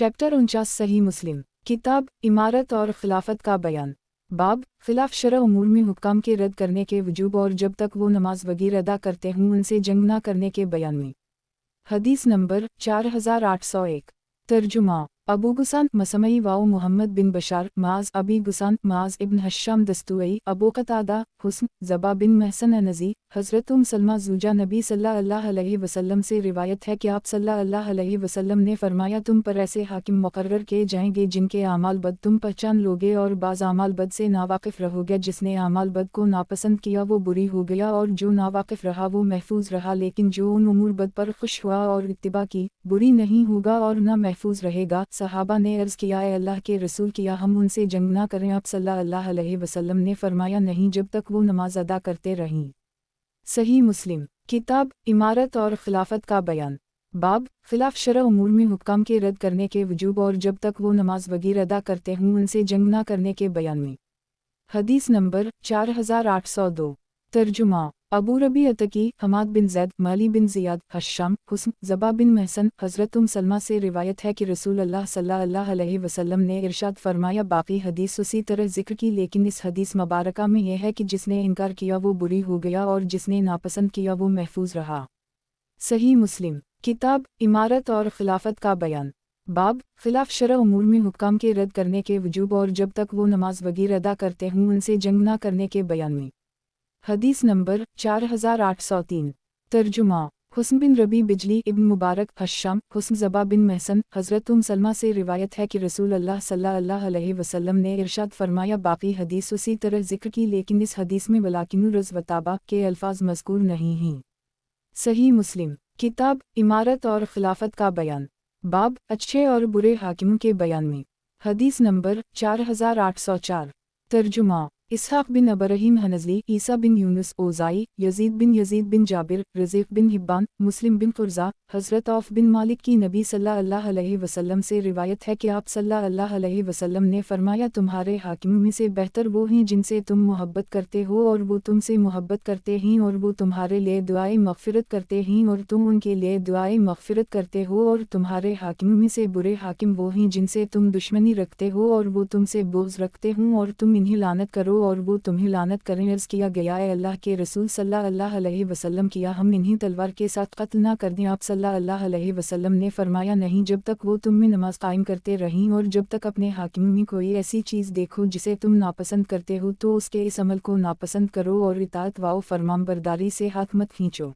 Chapter 49 सही मुस्लिम किताब इमारत और खिलाफत का बयान। बाब खिलाफ शरअ उमूर में हुक्काम के रद्द करने के वजूब और जब तक वो नमाज वगैरह अदा करते हों उनसे जंग न करने के बयान में। हदीस नंबर 4801। तर्जुमा अबू गुसान मसमई वाओ मुहम्मद बिन बशार माज अबी गुसान माज इब्न हश्शाम दस्तुई अबू कतादा हुस्न ज़बा बिन महसन नज़ी हज़रत सलमा ज़ूजा नबी सल्लल्लाहु अलैहि वसल्लम से रिवायत है कि आप सल्लल्लाहु अलैहि वसल्लम ने फरमाया तुम पर ऐसे हाकिम मुकर्रर किए जाएंगे जिनके आमाल बद तुम पहचान लोगे और बाज़ आमाल बद से नावाकिफ़ रहोगे। जिसने आमाल बद को नापसंद किया वो बुरी हो गया और जो नावाकिफ़ रहा वो महफूज रहा, लेकिन जो उन उमूर बद पर खुश हुआ और इत्तिबा की बुरी नहीं होगा और न महफूज रहेगा। सहाबा ने अर्ज़ किया ए अल्लाह के रसूल किया हम उनसे जंग ना करें? आप सल्लल्लाहु अलैहि वसल्लम ने फरमाया नहीं जब तक वो नमाज अदा करते रहें। सही मुस्लिम किताब इमारत और खिलाफत का बयान। बाब खिलाफ शरअ उमूर में हुक्काम के रद्द करने के वजूब और जब तक वो नमाज वगैरह अदा करते हों उनसे जंग ना करने के बयान में। हदीस नंबर 4802। तर्जुमा अबू रबी अतकी हमाद बिन जैद माली बिन ज़ियाद हश्शाम हुस्न ज़बा बिन महसन हज़रत सलमा से रिवायत है कि रसूल अल्लाह सल्लल्लाहु अलैहि वसल्लम ने इरशाद फरमाया। बाकी हदीस उसी तरह जिक्र की, लेकिन इस हदीस मुबारका में यह है कि जिसने इनकार किया वो बुरी हो गया और जिसने नापसंद किया वो महफूज रहा। सही मुस्लिम किताब इमारत और खिलाफत का बयान। बाब खिलाफ शरअ उमूर में हुक्काम के रद्द करने के वजूब और जब तक वो नमाज वगैरह अदा करते हों उनसे जंग ना करने के बयान में। हदीस नंबर 4803। तर्जुमा हुस्न बिन रबी बिजली इब्न मुबारक हश्शाम हुस्न ज़बा बिन महसन हज़रत सलमा से रिवायत है कि रसूल अल्लाह सल्लल्लाहु अलैहि वसल्लम ने इरशाद फरमाया। बाकी हदीस उसी तरह जिक्र की, लेकिन इस हदीस में वलाकिनु रज़ वताबा के अल्फाज मज़कूर नहीं हैं। सही मुस्लिम किताब इमारत और खिलाफत का बयान। बाब अच्छे और बुरे हाकिमों के बयान में। हदीस नंबर 4804। तर्जुमा इसहाक बिन अबरहीम हनज़ली ईसा बिन यूनुस ओज़ाई यजीद बिन जाबिर रज़ीक़ बिन हिब्बान मुस्लिम बिन क़ुरज़ा हज़रत औफ़ बिन मालिक की नबी सल्लल्लाहु अलैहि वसल्लम से रिवायत है कि आप सल्लल्लाहु अलैहि वसल्लम ने फरमाया तुम्हारे हाकिमों में से बेहतर वो हैं जिनसे तुम मोहब्बत करते हो और वो तुमसे मोहब्बत करते हैं और वो तुम्हारे लिए दुआए मग़फ़िरत करते हैं और तुम उनके लिए दुआए मग़फ़िरत करते हो। और तुम्हारे हाकिमों में से बुरे हाकिम वो हैं जिनसे तुम दुश्मनी रखते हो और वो तुमसे बुग़्ज़ रखते हों और तुम इन्हें लानत करो और वो तुम्हें लानत करें। अर्ज़ किया गया है अल्लाह के रसूल सल्लल्लाहु अलैहि वसल्लम किया हम इन्हें तलवार के साथ कत्ल ना कर दें? आप सल्लल्लाहु अलैहि वसल्लम ने फरमाया नहीं जब तक वो तुम में नमाज कायम करते रहें और जब तक अपने हाकिमों में कोई ऐसी चीज़ देखो जिसे तुम नापसंद करते हो तो उसके इस अमल को नापसंद करो और इताअत व फरमानबरदारी से हाथ मत खींचो।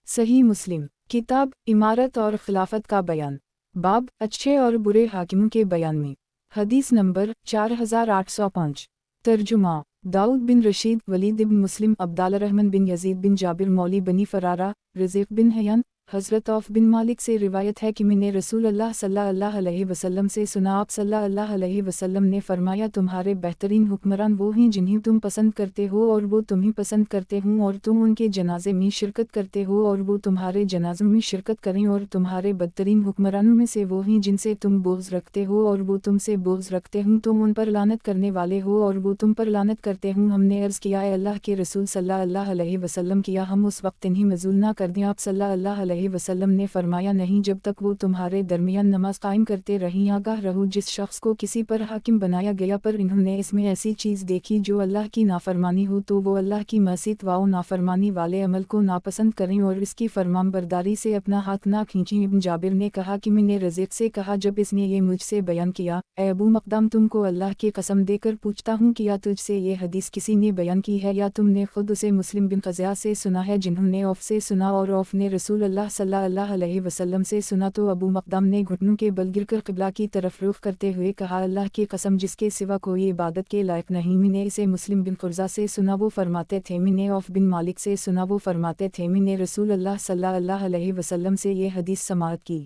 सही मुस्लिम किताब इमारत और खिलाफत का बयान। बाब अच्छे और बुरे हाकिमों के बयान में। हदीस नंबर 4805। तर्जुमा दाऊद बिन रशीद वलीद बिन मुस्लिम अब्दाल रहमान बिन यजीद बिन जाबिर मौली बनी फरारा रज़ीक़ बिन हयान हज़रत औफ़ बिन मालिक से रिवायत है कि मैंने रसूल अल्लाह सल्लल्लाहु अलैहि वसल्लम से सुना। आप सल्लल्लाहु अलैहि वसल्लम ने फरमाया तुम्हारे बेहतरीन हुक्मरान वो हैं जिन्हें तुम पसंद करते हो और वो तुम्हें पसंद करते हों और तुम उनके जनाजे में शिरकत करते हो और वो तुम्हारे जनाज़ों में शिरकत करें। और तुम्हारे बदतरीन हुक्मरानों में से वो हैं जिनसे तुम बुग़्ज़ रखते हो और वो तुमसे बुग़्ज़ रखते हों। तुम उन पर लानत करने वाले हो और वो तुम पर लानत करते हों। हमने अर्ज़ किया है अल्लाह के रसूल सल्लल्लाहु अलैहि वसल्लम किया हम उस वक्त इन्हें मज़ूल ना कर दें? आप सल्लल्लाहु अलैहि वसल्लम ने फरमाया नहीं जब तक वो तुम्हारे दरमियान नमाज कायम करते रहें। आगाह रहो जिस शख्स को किसी पर हाकिम बनाया गया पर इन्होंने इसमें ऐसी चीज़ देखी जो अल्लाह की नाफरमानी हो तो वो अल्लाह की मसीत व नाफरमानी वाले अमल को नापसंद करें और इसकी फरमानबरदारी से अपना हाथ ना खींचें। इब्न जाबिर ने कहा कि मैंने रज़ीक़ से कहा जब इसने ये मुझसे बयान किया ए अबू मक़दाम तुमको अल्लाह की कसम देकर पूछता हूँ कि या तुझसे ये हदीस किसी ने बयान की है या तुमने खुद उसे मुस्लिम बिन क़ज़िया से सुना है जिन्होंने औफ़ से सुना और औफ़ ने रसूल अल्लाह सल्लल्लाहु अलैहि वसल्लम से सुना। तो अबू मक़दाम ने घुटनों के बल गिरकर क़िबला की तरफ रुख करते हुए कहा अल्लाह की कसम जिसके सिवा कोई इबादत के लायक नहीं। मैंने इसे मुस्लिम बिन क़ुरज़ा से सुना वो फरमाते थे मैंने औफ़ बिन मालिक से सुना वो फरमाते थे मैंने रसूल अल्लाह सल्लल्लाहु अलैहि वसल्लम से ये हदीस समाअत की।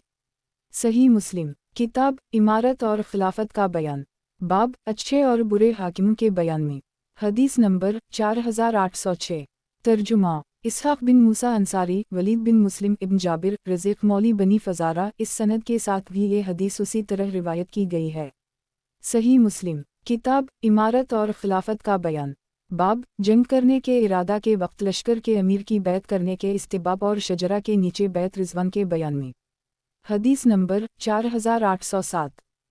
सही मुस्लिम किताब इमारत और खिलाफत का बयान। बाब अच्छे और बुरे हाकिमों के बयान में। हदीस नंबर 4806। तर्जुमा इसहाक बिन मूसा अंसारी वलीद बिन मुस्लिम इब्न जाबिर रज़ीक़ मौली बनी फ़ज़ारा इस सनद के साथ भी ये हदीस उसी तरह रिवायत की गई है। सही मुस्लिम किताब इमारत और खिलाफत का बयान। बाब जंग करने के इरादा के वक्त लश्कर के अमीर की बैत करने के इस्तिबाब और शजरा के नीचे बैत रिज़वान के बयान में। हदीस नंबर 4807।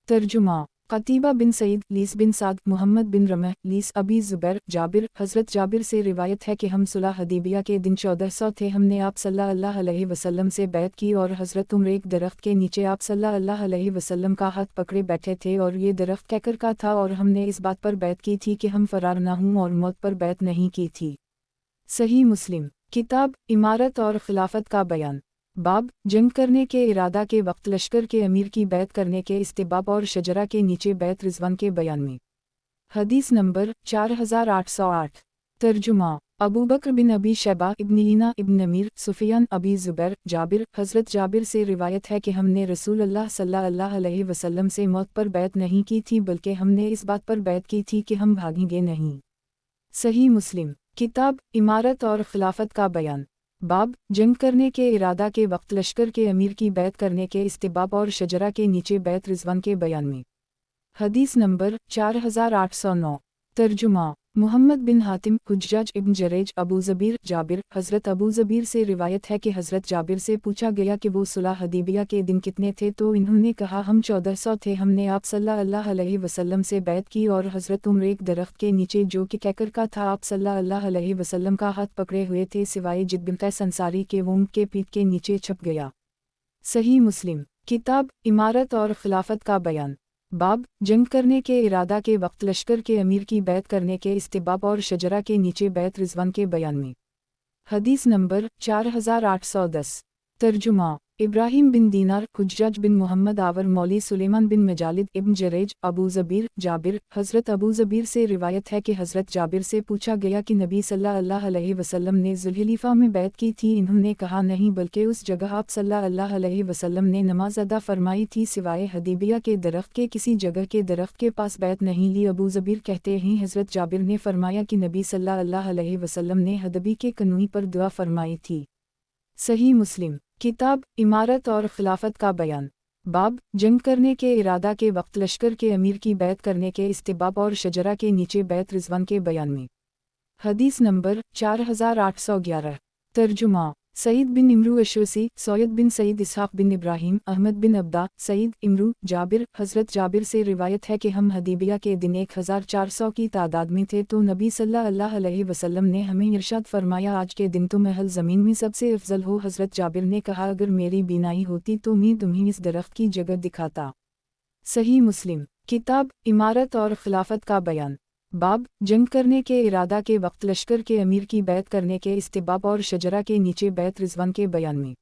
तर्जुमा कतीबा बिन सईद, लीस बिन साद, मोहम्मद बिन रमह, लीस अबी ज़ुबैर, जाबिर, हज़रत जाबिर से रिवायत है कि हम सुलह हदीबिया के दिन 1400 थे। हमने आप सल्लल्लाहु अलैहि वसल्लम से बैत की और हज़रत उम्र एक दरख्त के नीचे आप सल्लल्लाहु अलैहि वसल्लम का हाथ पकड़े बैठे थे और ये दरख्त कैकर का था और हमने इस बात पर बैत की थी कि हम फरार न हों और मौत पर बैत नहीं की थी। सही मुस्लिम किताब इमारत और खिलाफत का बयान। बाब जंग करने के इरादा के वक्त लश्कर के अमीर की बैत करने के इस्तिबाब और शजरा के नीचे बैत रिजवान के बयान में। हदीस नंबर 4808। तर्जुमा अबू बकर बिन अबी शैबा, इब्न ईना, इब्न अमीर, सुफियान, अबी ज़ुबैर, जाबिर, हज़रत जाबिर से रिवायत है कि हमने रसूल अल्लाह सल्लल्लाहु अलैहि वसल्लम से मौत पर बैत नहीं की थी, बल्कि हमने इस बात पर बैत की थी कि हम भागेंगे नहीं। सही मुस्लिम किताब इमारत और खिलाफत का बयान। बाब जंग करने के इरादा के वक्त लश्कर के अमीर की बैत करने के इस्तिबाब और शजरा के नीचे बैत रिजवान के बयान में। हदीस नंबर 4809। तर्जुमा मुहम्मद बिन हातिम, हुज्जाज इब्न जरेज, अबू ज़बीर, जाबिर, हज़रत अबू ज़बीर से रिवायत है कि हज़रत जाबिर से पूछा गया कि वो सुलह हदीबिया के दिन कितने थे, तो इन्होंने कहा हम 1400 थे। हमने आप सल्लल्लाहु अलैहि वसल्लम से बैत की और हज़रत उम्र एक दरख्त के नीचे जो कि कैकर का था, आप सल्लल्लाहु अलैहि वसल्लम का हाथ पकड़े हुए थे, सिवाय जिद बिन कैस अंसारी के वो उनके पीठ के नीचे छप गया। सही मुस्लिम किताब इमारत और खिलाफत का बयान। बाब जंग करने के इरादा के वक्त लश्कर के अमीर की बैत करने के इस्तिबाब और शजरा के नीचे बैत रिजवान के बयान में। हदीस नंबर 4810। तर्जुमा इब्राहिम बिन दीनार, हुज्जाज बिन मोहम्मद आवर, मौली सुलेमान बिन मजालिद, इब्न जरेज, अबू ज़बीर, जाबिर, हज़रत अबू ज़बीर से रिवायत है कि हज़रत जाबिर से पूछा गया कि नबी सल्लल्लाहु अलैहि वसल्लम ने ज़ुल्हिलीफ़ा में बैत की थी। इन्होंने कहा नहीं, बल्कि उस जगह आप सल्लल्लाहु अलैहि वसल्लम ने नमाज अदा फरमाई थी, सिवाय हदीबिया के दरख्त के किसी जगह के दरख्त के पास बैत नहीं ली। अबू ज़बीर कहते हैं हज़रत जाबिर ने फरमाया कि नबी सल्लल्लाहु अलैहि वसल्लम ने हदबी के कनूई पर दुआ फरमाई थी। सही मुस्लिम किताब इमारत और खिलाफत का बयान। बाब जंग करने के इरादा के वक्त लश्कर के अमीर की बैत करने के इस्तिबाब और शजरा के नीचे बैत रिजवान के बयान में। हदीस नंबर 4811। तर्जुमा सईद बिन इमरू अशरसी, सैयद बिन सईद, इसहाक बिन इब्राहिम, अहमद बिन अब्दा, सईद, इमरू, जाबिर, हज़रत जाबिर से रिवायत है कि हम हदीबिया के दिन 1400 की तादाद में थे, तो नबी सल्लल्लाहु अलैहि वसल्लम ने हमें इरशाद फरमाया आज के दिन तुम अहल ज़मीन में सबसे अफजल हो। हज़रत जाबिर ने कहा अगर मेरी बीनाई होती तो मैं तुम्हें इस दरख्त की जगह दिखाता। सही मुस्लिम किताब इमारत और खिलाफत का बयान। बाब जंग करने के इरादा के वक्त लश्कर के अमीर की बैत करने के इस्तिबाब और शजरा के नीचे बैत रिजवान के बयान में।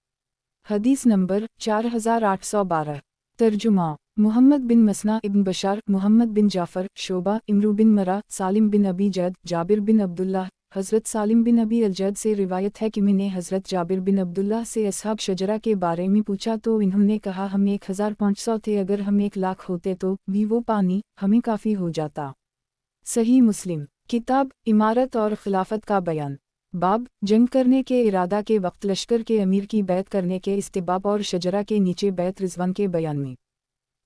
हदीस नंबर 4812। तर्जुमा मुहम्मद बिन मसना, इब्न बशार, मोहम्मद बिन जाफ़र, शोबा, इमरू बिन मरा, सालिम बिन अबी जैद, जाबिर बिन अब्दुल्लाह, हज़रत सालिम बिन अबी अलजैद से रिवायत है कि मैंने हज़रत जाबिर बिन अब्दुल्लाह से असहाब शजरा के बारे में पूछा, तो इन्होंने कहा हम 1500 थे, अगर हम 1,00,000 होते तो भी वो पानी हमें काफ़ी हो जाता। सही मुस्लिम किताब इमारत और खिलाफत का बयान। बाब जंग करने के इरादा के वक्त लश्कर के अमीर की बैत करने के इस्तिबाब और शजरा के नीचे बैत रिजवान के बयान में।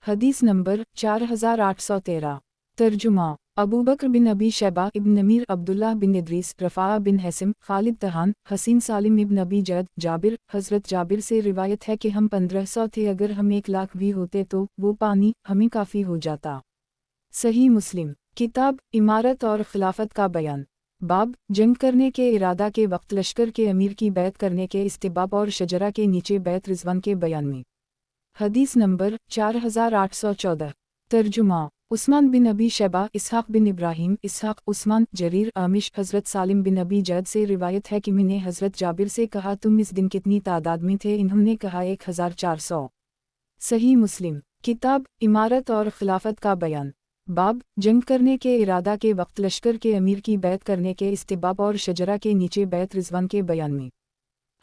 हदीस नंबर 4813। तर्जुमा अबू बकर बिन अबी शैबा, इब्न अमीर, अब्दुल्लाह बिन इद्रीस, रफ़ा बिन हैसिम, खालिद तहान, हसीन, सालिम इब्न अबी जैद, जाबिर, हज़रत जाबिर से रिवायत है कि हम 1500 थे, अगर हम 1,00,000 भी होते तो वो पानी हमें काफ़ी हो जाता। सही मुस्लिम किताब इमारत और खिलाफत का बयान। बाब जंग करने के इरादा के वक्त लश्कर के अमीर की बैत करने के इस्तिबाब और शजरा के नीचे बैत रिजवान के बयान में। हदीस नंबर 4814। तर्जुमा उस्मान बिन अबी शैबा, इसहाक बिन इब्राहिम, इसहाक, उस्मान, जरीर, आमिश, हज़रत सालिम बिन अबी जैद से रिवायत है कि मैंने हज़रत जाबिर से कहा तुम इस दिन कितनी तादाद में थे, इन्होंने कहा 1400। सही मुस्लिम किताब इमारत और खिलाफत का बयान। बाब जंग करने के इरादा के वक्त लश्कर के अमीर की बैत करने के इस्तिबाब और शजरा के नीचे बैत रिजवान के बयान में।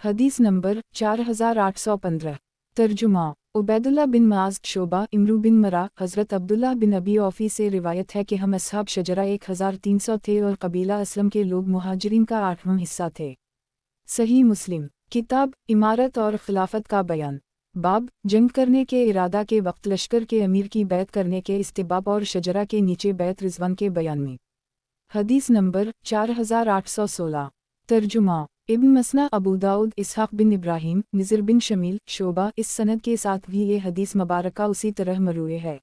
हदीस नंबर 4815। तर्जुमा उबैदुल्लाह बिन माज, शोबा, इमरू बिन मरा, हज़रत अब्दुल्लाह बिन अबी औफ़ी से रिवायत है कि हम असहाब शजरा 1300 थे और कबीला असलम के लोग मुहाजिरीन का 8वां हिस्सा थे। सही मुस्लिम किताब इमारत और खिलाफत का बयान। बाब जंग करने के इरादा के वक्त लश्कर के अमीर की बैत करने के इस्तिबाब और शजरा के नीचे बैत रिजवान के बयान में। हदीस नंबर 4816। तर्जुमा इब्न मसना, अबू दाऊद, इसहाक बिन इब्राहीम, निज़र बिन शमील, शोबा, इस सनद के साथ भी ये हदीस मुबारका उसी तरह मरूए है।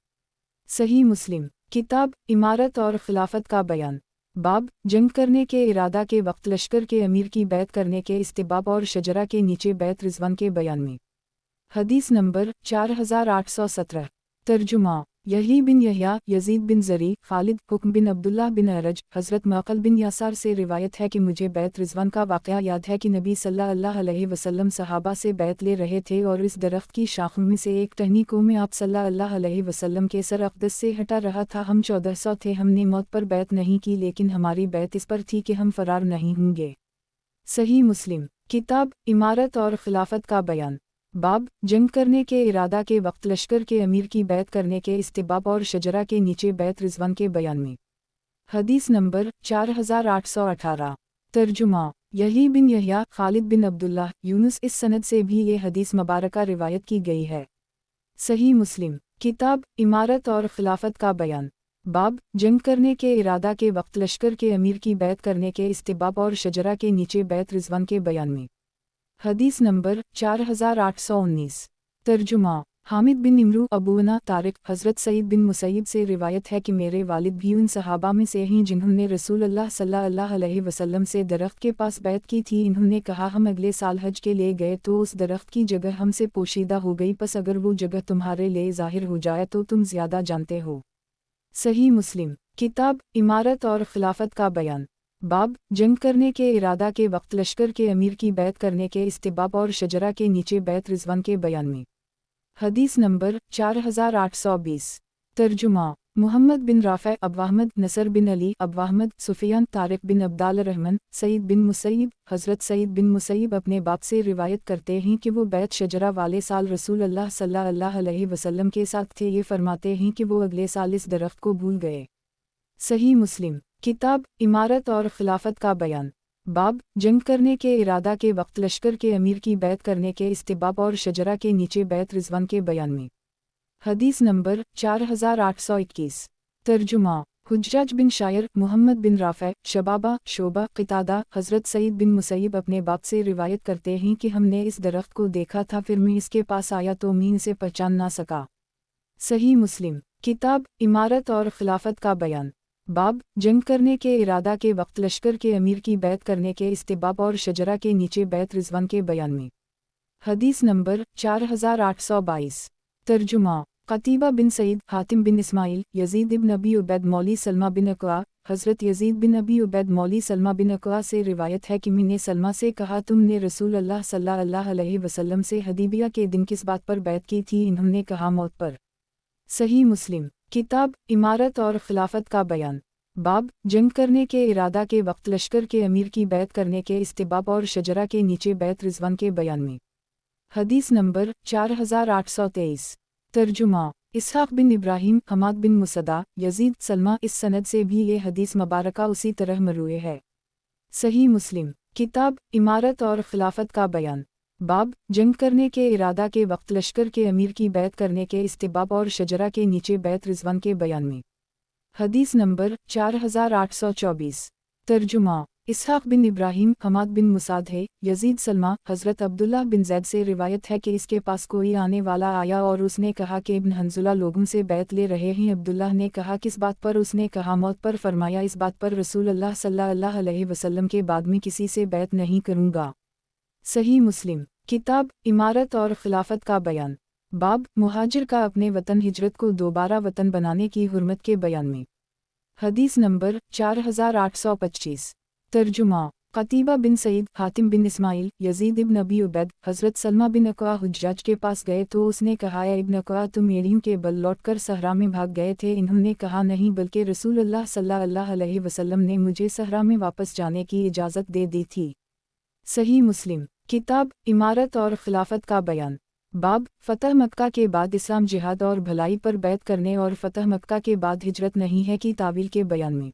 सही मुस्लिम किताब इमारत और खिलाफत का बयान। बाब जंग करने के इरादा के वक्त लश्कर के अमीर की बैत करने के इस्तिबाब और शजरा के नीचे बैत रिजवान के बयान में। हदीस नंबर 4817। तर्जुमा यही बिन यहया, यजीद बिन ज़री, खालिद, हुक्म बिन अब्दुल्लाह बिन अरज, हज़रत मक़ल बिन यासार से रिवायत है कि मुझे बैत रिजवान का वाक़या याद है कि नबी सल्लल्लाहु अलैहि वसल्लम सहाबा से बैत ले रहे थे और इस दरख्त की शाखों में से एक टहनी को में आप सल्लल्लाहु अलैहि वसल्लम के सर अक़दस से हटा रहा था। हम 1400 थे। हमने मौत पर बैत नहीं की, लेकिन हमारी बैत इस पर थी कि हम फरार नहीं होंगे। सही मुस्लिम किताब इमारत और खिलाफत का बयान। बाब जंग करने के इरादा के वक्त लश्कर के अमीर की बैत करने के इस्तिबाब और शजरा के नीचे बैत रिजवान के बयान में। हदीस नंबर 4818। तर्जुमा यही बिन यहया, खालिद बिन अब्दुल्लाह, यूनुस, इस सनद से भी ये हदीस मुबारका रिवायत की गई है। सही मुस्लिम किताब इमारत और खिलाफत का बयान। बाब जंग करने के इरादा के वक्त लश्कर के अमीर की बैत करने के इस्तिबाब और शजरा के नीचे बैत रिजवान के बयान में। हदीस नंबर 4819। तर्जुमा हामिद बिन इमरू, अबूना तारिक, हज़रत सईद बिन मुसैयब से रिवायत है कि मेरे वालिद भी उन सहाबा में से हैं जिन्होंने रसूलुल्लाह सल्लल्लाहु अलैहि वसल्लम से दरख्त के पास बैत की थी। इन्होंने कहा, हम अगले साल हज के लिए गए तो उस दरख्त की जगह हमसे पोशीदा हो गई, बस अगर वो जगह तुम्हारे लिए ज़ाहिर हो जाए तो तुम ज़्यादा जानते हो। सही मुस्लिम किताब इमारत और खिलाफत का बयान। बाब जंग करने के इरादा के वक्त लश्कर के अमीर की बैत करने के इस्तिबाब और शजरा के नीचे बैत रिजवान के बयान में। हदीस नंबर 4820। तर्जुमा मुहम्मद बिन राफ़े, अबवाहमद, नसर बिन अली, अबवाहमद, सुफियान, तारिक बिन अब्दाल रहमान, सईद बिन मुसैयब, हज़रत सईद बिन मुसैयब अपने बाप से रिवायत करते हैं कि वो बैत शजरा वाले साल रसूलुल्लाह सल्लल्लाहु अलैहि वसल्लम के साथ थे। ये फरमाते हैं कि वो अगले साल इस दरख्त को भूल गए। सही मुस्लिम किताब इमारत और खिलाफत का बयान। बाब जंग करने के इरादा के वक्त लश्कर के अमीर की बैत करने के इस्तिबाब और शजरा के नीचे बैत रिजवान के बयान में। हदीस नंबर 4821। तर्जुमा हुज्जाज बिन शायर, मुहम्मद बिन राफ़े, शबाबा, शोबा, क़ितादा, हज़रत सईद बिन मुसैयब अपने बाप से रिवायत करते हैं कि हमने इस दरख्त को देखा था, फिर मैं इसके पास आया तो मैं इसे पहचान ना सका। सही मुस्लिम किताब इमारत और खिलाफत का बयान। बाब जंग करने के इरादा के वक्त लश्कर के अमीर की बैत करने के इस्तिबाब और शजरा के नीचे बैत रिजवान के बयान में। हदीस नंबर 4822। तर्जुमा क़तीबा बिन सईद, हातिम बिन इस्माइल, यजीद इब्न अबी उबैद मौली सलमा बिन अक़वा, हज़रत यजीद बिन अबी उबैद मौली सलमा बिन अक़वा से रिवायत है कि मैंने सलमा से कहा, तुमने रसूलुल्लाह सल्लल्लाहु अलैहि वसल्लम से हदीबिया के दिन किस बात पर बैत की थी? इन्होंने कहा, मौत पर। सही मुस्लिम किताब इमारत और खिलाफत का बयान। बाब जंग करने के इरादा के वक्त लश्कर के अमीर की बैत करने के इस्तिबाब और शजरा के नीचे बैत रिजवान के बयान में। हदीस नंबर 4823। तर्जुमा इसहाक बिन इब्राहीम, हमाद बिन मुसदा, यजीद, सलमा, इस सनद से भी ये हदीस मुबारका उसी तरह मरूए है। सही मुस्लिम किताब इमारत और खिलाफत का बयान। बाब जंग करने के इरादा के वक्त लश्कर के अमीर की बैत करने के इस्तिबाब और शजरा के नीचे बैत रिजवान के बयान में। हदीस नंबर 4824। तर्जुमा इसहाक बिन इब्राहीम, हमाद बिन मुसाद है, यजीद, सलमा, हज़रत अब्दुल्लाह बिन ज़ैद से रिवायत है कि इसके पास कोई आने वाला आया और उसने कहा कि इब्न हंजुला लोगों से बैत ले रहे हैं। अब्दुल्लाह ने कहा, किस बात पर? उसने कहा, मौत पर। फरमाया, इस बात पर रसूलुल्लाह सल्लल्लाहु अलैहि वसल्लम के बाद में किसी से बैत नहीं करूँगा। सही मुस्लिम किताब इमारत और खिलाफत का बयान। बाब मुहाजिर का अपने वतन हिजरत को दोबारा वतन बनाने की हुर्मत के बयान में। हदीस नंबर 4825। तर्जुमा क़तीबा बिन सईद, हातिम बिन इस्माइल, यजीद इब्न अबी उबैद, हज़रत सलमा बिन अक़वा हुज्जाज के पास गए तो उसने कहा, ए इब्न अक़वा, तुम एड़ियों के बल लौटकर सहरा में भाग गए थे? इन्होंने कहा, नहीं, बल्कि रसूलुल्लाह सल्लल्लाहु अलैहि वसल्लम ने मुझे सहरा में वापस जाने की इजाज़त दे दी थी। सही मुस्लिम किताब इमारत और खिलाफत का बयान। बाब फ़तह मक्का के बाद इस्लाम, जिहाद और भलाई पर बैत करने और फ़तह मक्का के बाद हिजरत नहीं है की तावील के बयान में।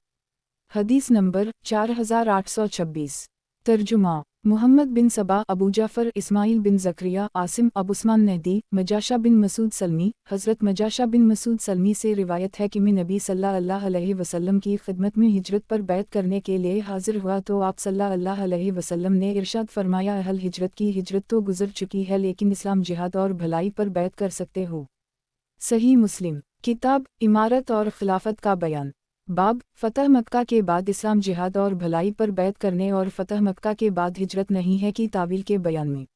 हदीस नंबर 4826। तर्जुमा मुहम्मद बिन सबा, अबू जाफ़र, इस्माइल बिन ज़करिया, आसिम, अबू उस्मान नहदी, मजाशा बिन मसूद सलमी। हज़रत मजाशा बिन मसूद सलमी से रिवायत है कि मैं नबी सल्लल्लाहु अलैहि वसल्लम की खिदमत में हिजरत पर बैत करने के लिए हाजिर हुआ तो आप सल्लल्लाहु अलैहि वसल्लम ने इरशाद फरमाया, अहल हिजरत की हिजरत तो गुजर चुकी है, लेकिन इस्लाम, जिहाद और भलाई पर बैत कर सकते हो। सही मुस्लिम किताब इमारत और खिलाफत का बयान। बाब फ़तह मक्का के बाद इस्लाम, जिहाद और भलाई पर बैत करने और फ़तह मक्का के बाद हिजरत नहीं है की तावील के बयान में।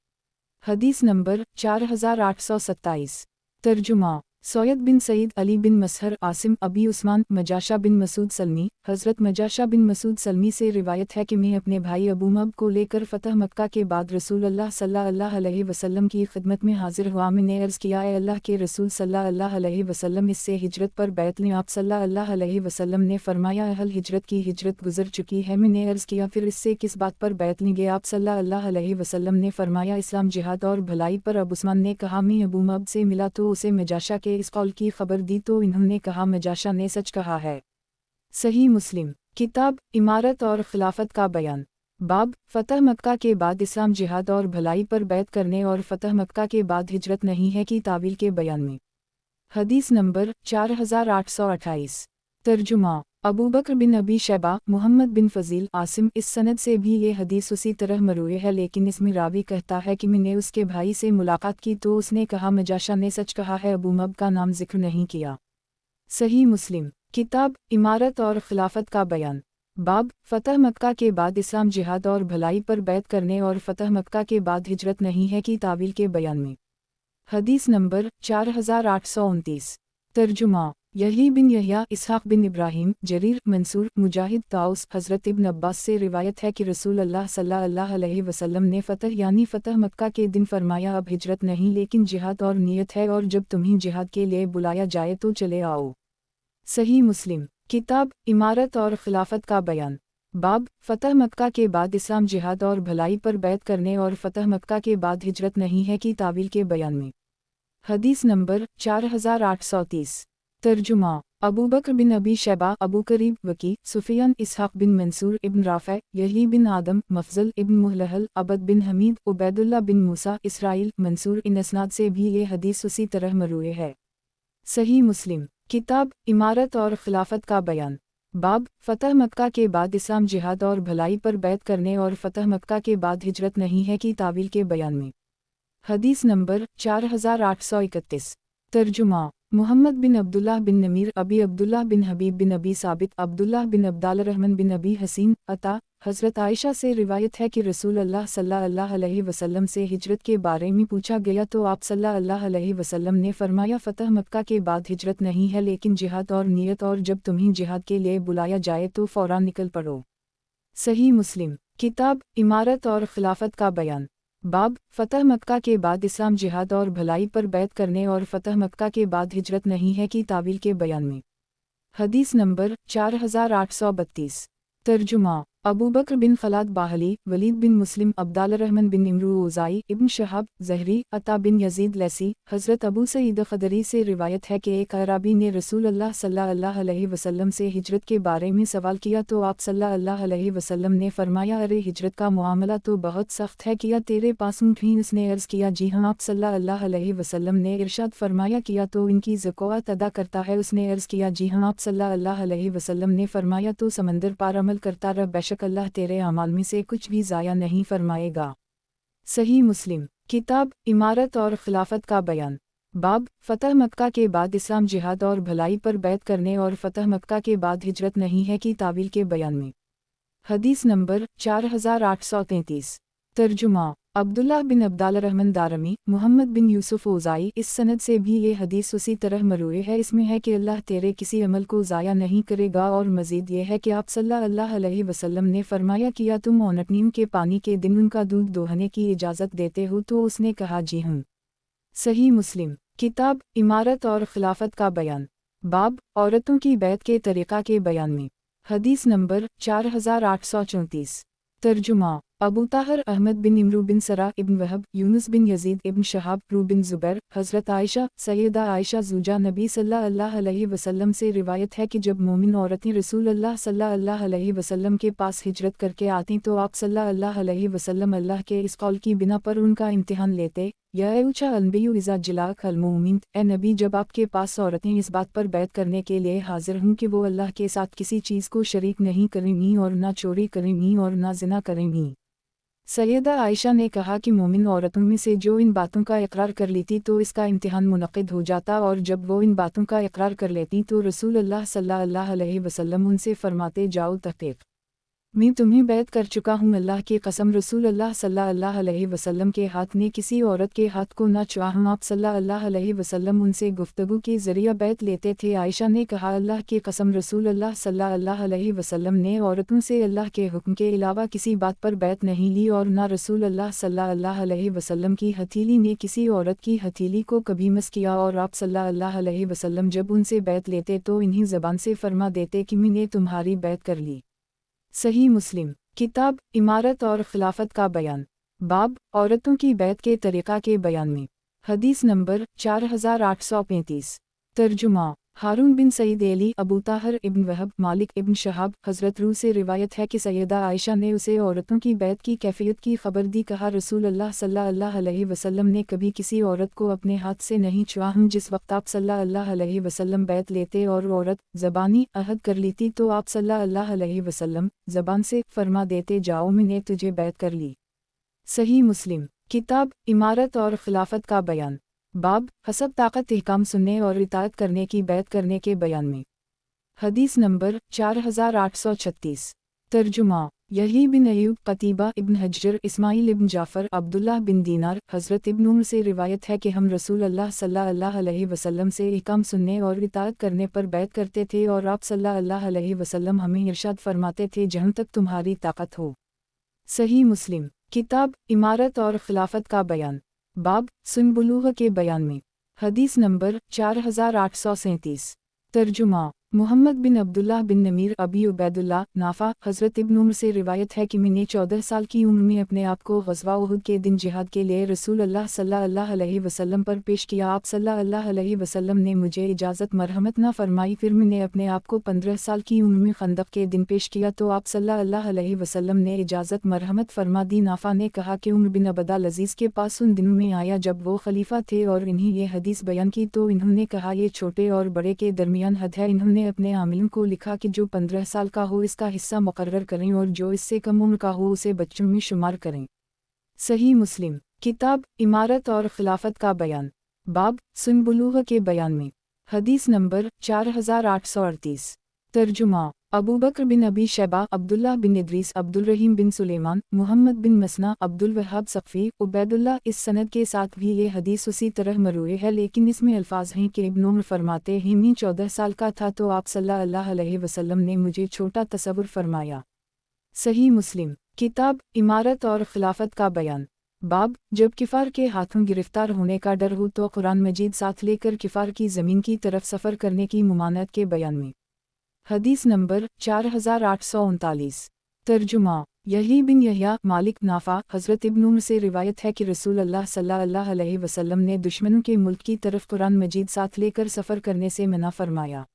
हदीस नंबर 4827। तर्जुमा सैयद बिन सईद, अली बिन मसहर, आसिम, अबी उस्मान, मजाशा बिन मसूद सलमी। हज़रत मजाशा बिन मसूद सलमी से रिवायत है कि मैं अपने भाई अबू मब को लेकर फ़तह मक्का के बाद रसूल अल्लाह सल्लल्लाहु अलैहि वसल्लम की खिदमत में हाजिर हुआ। मैंने अर्ज़ किया, ए अल्लाह के रसूल सल्लल्लाहु अलैहि वसल्लम, इससे हिजरत पर बैत लें। आप सल्लल्लाहु अलैहि वसल्लम ने फरमाया, अहल हिजरत की हिजरत गुजर चुकी है। मैंने अर्ज़ किया, फिर इससे किस बात पर बैत लेंगे? आप सल्लल्लाहु अलैहि वसल्लम ने फरमाया, इस्लाम, जिहाद और भलाई पर। अबू उस्मान ने कहा, मैं अबू मब से मिला तो उसे मजाशा के इस कौल की खबर दी तो इन्होंने कहा, मजाशा ने सच कहा है। सही मुस्लिम किताब इमारत और खिलाफत का बयान। बाब फ़तह मक्का के बाद इस्लाम, जिहाद और भलाई पर बैत करने और फ़तह मक्का के बाद हिजरत नहीं है की तावील के बयान में। हदीस नंबर 4828। तर्जुमा अबू बकर बिन अबी शैबा, मुहम्मद बिन फ़ज़ील, आसिम। इस सनद से भी ये हदीस उसी तरह मरूए है, लेकिन इसमें रावी कहता है कि मैंने उसके भाई से मुलाकात की तो उसने कहा, मजाशा ने सच कहा है। अबू मब का नाम जिक्र नहीं किया। सही मुस्लिम किताब इमारत और खिलाफत का बयान। बाब फ़तह मक्का के बाद इस्लाम, जिहाद और भलाई पर बैत करने और फ़तह मक्का के बाद हिजरत नहीं है की तावील के बयान में। हदीस नंबर 4829। तर्जुमा यही बिन यहया, इसहाक़ बिन इब्राहीम, जरीर, मंसूर, मुजाहिद, ताउस। हज़रत इब्न अब्बास से रिवायत है कि रसूल अल्लाह सल्लल्लाहु अलैहि वसल्लम ने फ़तह यानी फ़तह मक्का के दिन फरमाया, अब हिजरत नहीं लेकिन जिहाद और नियत है, और जब तुम्हें जिहाद के लिए बुलाया जाए तो चले आओ। सही मुस्लिम किताब इमारत और खिलाफत का बयान। बाब फ़तह मक्का के बाद इस्लाम, जिहाद और भलाई पर बैत करने और फ़तह मक्का के बाद हिजरत नहीं है की तावील के बयान में। हदीस नंबर 4830। तर्जुमा अबू बकर बिन अबी शैबा, अबू करीब, वकी, सुफियान, इसहाक़ बिन मंसूर, इब्न राफ़े, यही बिन आदम, मफ़ज़ल इब्न मुहलहल, अबद बिन हमीद, उबैदुल्लाह बिन मूसा, इसराइल, मंसूर। इन असनाद से भी ये हदीस उसी तरह मरूए है। सही मुस्लिम किताब इमारत और खिलाफत का बयान। बाब फ़तह मक्का के बाद इस्लाम, जिहाद और भलाई पर बैत करने और फ़तह मक्का के बाद हिजरत नहीं है की तावील के बयान में। हदीस नंबर 4831। तर्जुमा मुहम्मद बिन अब्दुल्लाह बिन नमीर, अबी अब्दुल्लाह बिन हबीब बिन अबी साबित, अब्दुल्लाह बिन अब्दाल रहमान बिन अबी हसीन, अता। हज़रत आयशा से रिवायत है कि रसूल अल्लाह सल्लल्लाहु अलैहि वसल्लम से हिजरत के बारे में पूछा गया तो आप सल्लल्लाहु अलैहि वसल्लम ने फरमाया, फ़तह मक्का के बाद हिजरत नहीं है लेकिन जिहाद और नियत, और जब तुम्हें जिहाद के लिए बुलाया जाए तो फ़ौरन निकल पड़ो। सही मुस्लिम किताब इमारत और खिलाफत का बयान। बाब फ़तह मक्का के बाद इस्लाम, जिहाद और भलाई पर बैत करने और फ़तह मक्का के बाद हिजरत नहीं है की तावील के बयान में। हदीस नंबर 4832। तर्जुमा अबू बकर बिन खलाद बाहली, वलीद बिन मुस्लिम, अब्दाल रहमान बिन इमरू ओज़ाई, इब्न शहाब ज़हरी, अता बिन यजीद लैसी। हज़रत अबू सईद ख़दरी से रिवायत है कि एक अराबी ने रसूल अल्लाह सल्लल्लाहु अलैहि वसल्लम से हिजरत के बारे में सवाल किया तो आप सल्लल्लाहु अलैहि वसल्लम ने फरमाया, अरे हिजरत का मामला तो बहुत सख्त है, किया तेरे पास ऊँट ही? उसने अर्ज़ किया, जी हाँ। आप सल्लल्लाहु अलैहि वसल्लम ने इरशाद फरमाया, किया तो इनकी ज़कात अदा करता है? उसने अर्ज़ किया, जी हाँ। आप सल्लल्लाहु अलैहि वसल्लम ने फरमाया, तो समंदर पार अमल करता रह, बेशक अल्लाह तेरे अमाल में से कुछ भी ज़ाया नहीं फरमाएगा। सही मुस्लिम किताब इमारत और खिलाफत का बयान। बाब फ़तह मक्का के बाद इस्लाम, जिहाद और भलाई पर बैत करने और फ़तह मक्का के बाद हिजरत नहीं है की तावील के बयान में। हदीस नंबर 4833। तर्जुमा अब्दुल्लाह बिन अब्दाल रहमान दारमी, मुहम्मद बिन यूसुफ ओज़ाई। इस सनद से भी ये हदीस उसी तरह मरूए है। इसमें है कि अल्लाह तेरे किसी अमल को ज़ाया नहीं करेगा, और मज़ीद ये है कि आप सल्लल्लाहु अलैहि वसल्लम ने फरमाया, किया तुम औनटनीम के पानी के दिन उनका दूध दोहने की इजाज़त देते हो? तो उसने कहा, जी हाँ। सही मुस्लिम किताब इमारत और खिलाफत का बयान। बाब औरतों की बैत के तरीक़ा के बयान में। हदीस नंबर 4834। तर्जुमा अबू ताहर अहमद बिन इमरू बिन सरा इब्न वहब यूनुस बिन यजीद इब्न शहाब रू बिन ज़ुबैर हज़रत आयशा सैयदा आयशा ज़ूजा नबी सल्लल्लाहु अलैहि वसल्लम से रिवायत है कि जब मोमिन औरतें रसूल अल्लाह सल्लल्लाहु अलैहि वसल्लम के पास हिजरत करके आती तो आप सल्लल्लाहु अलैहि वसल्लम अल्लाह के इस कौल की बिना पर उनका इम्तिहान लेते, या ऊँचा अनबियु इज़ा जिलाक अल-मुमिन, ए नबी जब आपके पास औरतें इस बात पर बैत करने के लिए हाजिर हों कि वो अल्लाह के साथ किसी चीज़ को शरीक नहीं करेंगी और ना चोरी करेंगी और ना ज़िना करेंगी। सैयदा आयशा ने कहा कि मोमिन औरतों में से जो इन बातों का इकरार कर लेती तो इसका इम्तिहान मुनक़िद हो जाता, और जब वो इन बातों का इकरार कर लेती तो रसूल अल्लाह सल्लल्लाहु अलैहि वसल्लम उनसे फरमाते, जाओ तहक़ीक़ मैं तुम्हें बैत कर चुका हूँ, अल्लाह की कसम रसूल अल्लाह सल्लल्लाहु अलैहि वसल्लम के हाथ ने किसी औरत के हाथ को न छुआ हूँ। आप सल्लल्लाहु अलैहि वसल्लम उनसे गुफ्तगू के ज़रिए बैत लेते थे। आयशा ने कहा, अल्लाह की कसम रसूल अल्लाह सल्लल्लाहु अलैहि वसल्लम ने औरतों से अल्लाह के हुक्म के अलावा किसी बात पर बैत नहीं ली, और न रसूल अल्लाह सल्लल्लाहु अलैहि वसल्लम की हथेली ने किसी औरत की हथेली को कभी मस किया, और आप सल्लल्लाहु अलैहि वसल्लम जब उनसे बैत लेते तो इन्हीं ज़बान से फरमा देते कि मैंने तुम्हारी बैत कर ली। सही मुस्लिम किताब इमारत और खिलाफत का बयान, बाब औरतों की बैत के तरीक़ा के बयान में। हदीस नंबर 4835। तर्जुमा हारून बिन सईद एली अबू ताहर इब्न वहब मालिक इब्न शहाब हज़रत रू से रिवायत है कि सैयदा आयशा ने उसे औरतों की बैत की कैफियत की खबर दी। कहा, रसूल अल्लाह सल्लल्लाहु अलैहि वसल्लम ने कभी किसी औरत को अपने हाथ से नहीं छुआ हूँ। जिस वक्त आप सल्लल्लाहु अलैहि वसल्लम बैत लेते और औरत ज़बानी अहद कर लेती तो आप सल्लल्लाहु अलैहि वसल्लम ज़बान से फरमा देते, जाओ मैंने तुझे बैत कर ली। सही मुस्लिम किताब इमारत और खिलाफत का बयान, बाब हसब ताकत इहकाम सुनने और इताअत करने की बैत करने के बयान में। हदीस नंबर 4836। तर्जुमा यही बिन अयूब कतीबा इब्न हजर इस्माइल इब्न जाफ़र अब्दुल्लाह बिन दीनार हज़रत इब्न उमर से रिवायत है कि हम रसूल अल्लाह सल्लल्लाहु अलैहि वसल्लम से इहकाम सुनने और इताअत करने पर बैत करते थे, और आप सल्लल्लाहु अलैहि वसल्लम हमें इरशाद फरमाते थे, जहाँ तक तुम्हारी ताकत हो। सही मुस्लिम किताब इमारत और खिलाफत का बयान, बाब सुनबुलूह के बयान में। हदीस नंबर 4837। तर्जुमा मोहम्मद बिन अब्दुल्लाह बिन नमीर अबी उबैदुल्लाह नाफा हज़रत इब्न उमर से रिवायत है कि मैंने 14 साल की उम्र में अपने आप को ग़ज़वा उहुद के दिन जिहाद के लिए रसूल अल्लाह सल्लल्लाहु अलैहि वसल्लम पर पेश किया। आप सल्लल्लाहु अलैहि वसल्लम ने मुझे इजाज़त मरहमत न फरमाई। फिर मैंने अपने आप को 15 साल की उम्र में खंदक के दिन पेश किया तो आप सल्लल्लाहु अलैहि वसल्लम ने इजाज़त मरहमत फरमा दी। नाफा ने कहा कि उमर बिन अब्दुल अज़ीज़ के पास उन दिनों में आया जब वो खलीफा थे और इन्हें ये हदीस बयान की तो इन्होंने कहा, ये छोटे और बड़े के दरमियान हद है। इन्होंने अपने आमिलों को लिखा कि जो 15 साल का हो इसका हिस्सा मुकर्रर करें और जो इससे कम उम्र का हो उसे बच्चों में शुमार करें। सही मुस्लिम किताब इमारत और खिलाफत का बयान, बाब सुनबुलूह के बयान में। हदीस नंबर 4838। तर्जुमा अबू बकर बिन अबी शैबा अब्दुल्लाह बिन इद्रीस अब्दुल रहीम बिन सुलेमान मोहम्मद बिन मसना अब्दुल वहाब सफ़ी उबैदुल्लाह। इस सनद के साथ भी ये हदीस उसी तरह मरूए है, लेकिन इसमें अल्फाज हैं कि इब्न उमर फरमाते हैं, मैं 14 साल का था तो आप सल्लल्लाहु अलैहि वसल्लम ने मुझे छोटा तसव्वुर फरमाया। सही मुस्लिम किताब इमारत और खिलाफत का बयान, बाब जब किफ़ार के हाथों गिरफ्तार होने का डर हो तो कुरान मजीद साथ लेकर किफ़ार की ज़मीन की तरफ सफ़र करने की मुमानत के बयान में। हदीस नंबर 4839। तर्जुमा यही बिन यहया मालिक नाफा हज़रत इब्न उमर से रिवायत है कि रसूल अल्लाह सल्लल्लाहु अलैहि वसल्लम ने दुश्मनों के मुल्क की तरफ कुरान मजीद साथ लेकर सफ़र करने से मना फरमाया।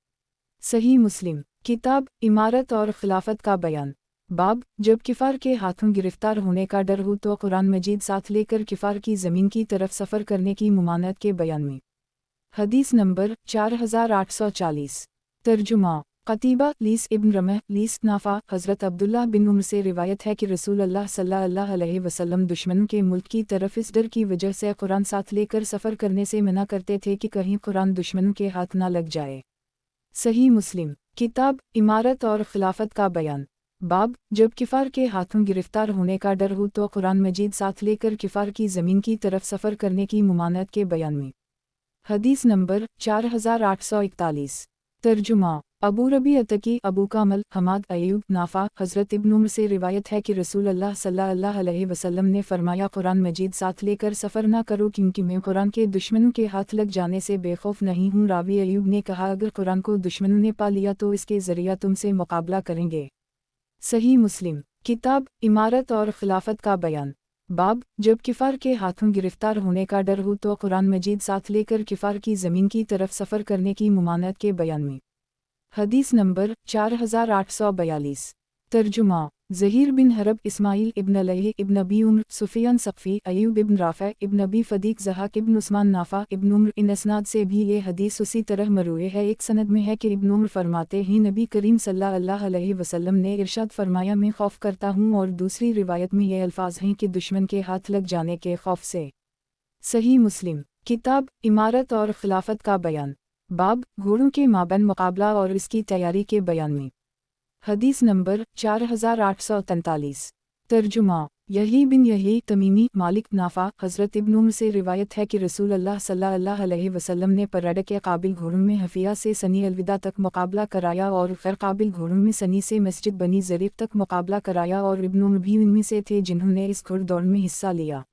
सही मुस्लिम किताब इमारत और खिलाफत का बयान, बाब जब किफ़ार के हाथों गिरफ्तार होने का डर हो तो कुरान मजीद साथ लेकर किफ़ार की ज़मीन की तरफ सफ़र करने की मुमानत के बयान में। हदीस नंबर 4840। तर्जुमा कतीबा लीस इब्न रमह लीस नाफा हज़रत अब्दुल्लाह बिन उमर से रिवायत है कि रसूल अल्लाह सल्लल्लाहु अलैहि वसल्लम दुश्मनों के मुल्क की तरफ इस डर की वजह से कुरान साथ लेकर सफ़र करने से मना करते थे कि कहीं कुरान दुश्मनों के हाथ ना लग जाए। सही मुस्लिम किताब इमारत और खिलाफत का बयान, बाब जब किफ़ार के हाथों गिरफ्तार होने का डर हो तो कुरान मजीद साथ लेकर किफ़ार की ज़मीन की तरफ सफ़र करने की मुमानत के बयान में। हदीस नंबर 4841। तर्जुमा अबू रबी अतकी अबू कामल हमाद अयूब नाफा हज़रत इब्न उमर से रिवायत है कि रसूल अल्लाह सल्लल्लाहु अलैहि वसल्लम ने फरमाया, कुरान मजीद साथ लेकर सफ़र ना करो क्योंकि मैं कुरान के दुश्मनों के हाथ लग जाने से बेखौफ नहीं हूँ। रावी अयूब ने कहा, अगर कुरान को दुश्मनों ने पा लिया तो इसके ज़रिया तुमसे मुकाबला करेंगे। सही मुस्लिम किताब इमारत और खिलाफत का बयान। बाब, जब किफ़ार के हाथों गिरफ्तार होने का डर हो तो कुरान मजीद साथ लेकर किफ़ार की ज़मीन की तरफ सफ़र करने की मुमानत के बयान में। हदीस नंबर 4842। तर्जुमा। ज़हीर बिन हरब, इस्माइल इब्न लैह इब्न अबी उम्र, सुफियान सक़फ़ी, अय्यूब इब्न राफ़े इब्न अबी फ़दीक, ज़हाक इब्न उस्मान, नाफ़ा इब्न उम्र। इन इसनाद से भी ये हदीस उसी तरह मरूए है। एक सनद में है कि इब्न उम्र फरमाते हैं नबी करीम सल्लल्लाहु अलैहि वसल्लम ने इरशाद फरमाया, मैं खौफ करता हूँ, और दूसरी रिवायत में ये अल्फाज हैं कि दुश्मन के हाथ लग जाने के खौफ से। सही मुस्लिम। किताब इमारत और खिलाफत का बयान। बाब, घोड़ों के माबैन मुकाबला और इसकी तैयारी के बयान में। हदीस नंबर 4843। तर्जुमा। यही बिन यही तमीमी, मालिक, नाफ़ा, हज़रत इब्न उम्र से रिवायत है कि रसूल अल्लाह सल्लल्लाहु अलैहि वसल्लम ने पररड के काबिल घोड़ों में हफ़िया से सनी अलविदा तक मुकाबला कराया और ग़ैर काबिल घोड़ों में सनी से मस्जिद बनी ज़रीफ़ तक मुकाबला कराया, और इब्न उम्र भी उनमें से थे जिन्होंने इस घुड़दौड़ में हिस्सा लिया।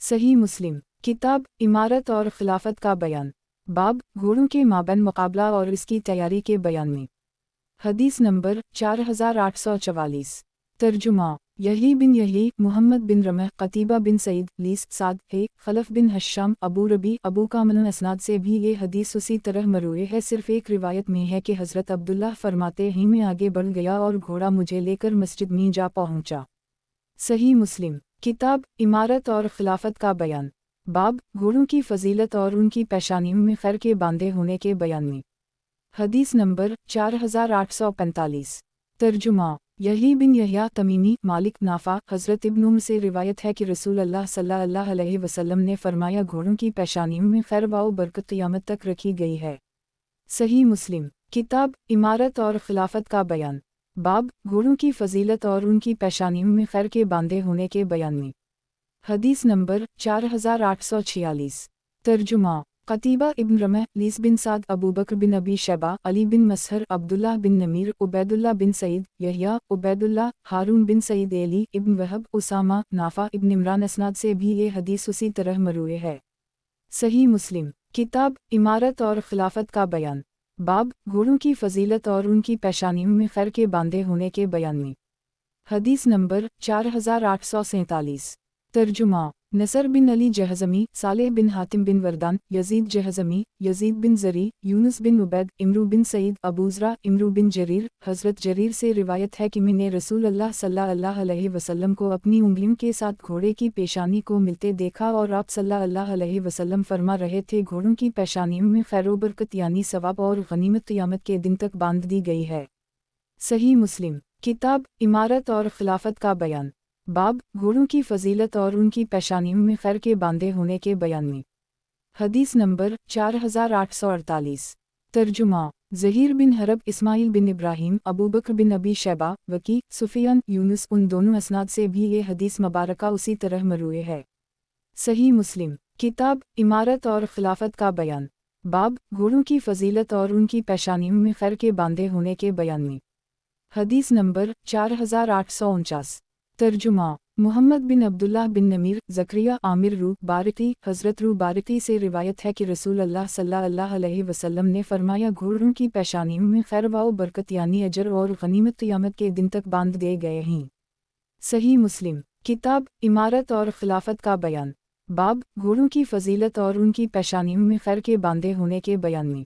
सही मुस्लिम। किताब इमारत और खिलाफत का बयान। बाब, घोड़ों के माबैन मुकाबला और इसकी तैयारी के बयान में। हदीस नंबर 4844। तर्जुमा। यही बिन यही, मोहम्मद बिन रमह, कतीबा बिन सईद, लीस, साद है, खलफ बिन हश्शाम, अबू रबी, अबू कामल। असनाद से भी ये हदीस उसी तरह मरूए है। सिर्फ एक रिवायत में है कि हज़रत अब्दुल्लाह फरमाते हैं मैं आगे बढ़ गया और घोड़ा मुझे लेकर मस्जिद में जा पहुंचा। सही मुस्लिम। किताब इमारत और खिलाफत का बयान। बाब, घोड़ों की फजीलत और उनकी पेशानियों में खैर के बांधे होने के बयान में। हदीस नंबर 4845। तर्जुमा। यही बिन यहया तमीमी, मालिक, नाफ़ा, हज़रत इब्न उम्र से रिवायत है कि रसूल अल्लाह सल्लल्लाहु अलैहि वसल्लम ने फरमाया, घोड़ों की पेशानियों में खैर व बरकत क़यामत तक रखी गई है। सही मुस्लिम। किताब इमारत और खिलाफत का बयान। बाब, घोड़ों की फजीलत और उनकी पेशानियों में खैर के बांधे होने के बयान में। हदीस नंबर 4846। तर्जुमा। कतीबा इब्न रमह, लीस बिन साद, अबू बकर बिन अबी शैबा, अली बिन मसहर, अब्दुल्लाह बिन नमीर, उबैदुल्लाह बिन सईद, यहया, उबैदुल्लाह, हारून बिन सईद, एली इब्न वहब, उसामा, नाफ़ा इब्न इमरान। असनाद से भी ये हदीस उसी तरह मरूए है। सही मुस्लिम। किताब इमारत और खिलाफत का बयान। बाब, घोड़ों की फजीलत और उनकी पेशानियों में खैर के बांधे होने के बयान में। हदीस नंबर 4847। तर्जुमा। नसर बिन अली जहज़मी, सालेह बिन हातिम बिन वरदान, यजीद जहज़मी, यजीद बिन ज़री, यूनुस बिन उबैद, इमरू बिन सईद, अबूज़रा, इमरू बिन जरीर। हज़रत जरीर से रिवायत है कि मैंने रसूल अल्लाह सल्लल्लाहु अलैहि वसल्लम को अपनी उंगलियों के साथ घोड़े की पेशानी को मिलते देखा, और आप सल्लल्लाहु अलैहि वसल्लम फरमा रहे थे, घोड़ों की पेशानियों में खैर व बरकत यानी सवाब और गनीमत क़यामत के दिन तक बांध दी गई है। सही मुस्लिम। किताब इमारत और खिलाफत का बयान। बाब, घोड़ों की फजीलत और उनकी पेशानियों में खैर के बांधे होने के बयान में। हदीस नंबर 4848। तर्जुमा। ज़हीर बिन हरब, इस्माइल बिन इब्राहीम, अबू बकर बिन अबी शैबा, वकी, सुफियान, यूनुस। उन दोनों असनाद से भी ये हदीस मुबारका उसी तरह मरूए है। सही मुस्लिम। किताब इमारत और खिलाफत का बयान। बाब, घोड़ों की फजीलत और उनकी पेशानियों में खैर के बांधे होने के बयान में। हदीस नंबर 4849। तर्जुमा। मोहम्मद बिन अब्दुल्लाह बिन नमीर, ज़करिया, आमिर रू बारिकी, हज़रत रू बारिकी से रिवायत है कि रसूल अल्लाह सल्लल्लाहु अलैहि वसल्लम ने फरमाया, घोड़ों की पेशानियों में खैर व बरकत यानी अजर और गनीमत क़यामत के दिन तक बांध दिए गए हैं। सही मुस्लिम। किताब इमारत और खिलाफत का बयान। बाब, घोड़ों की फजीलत और उनकी पेशानियों में खैर के बांधे होने के बयान में।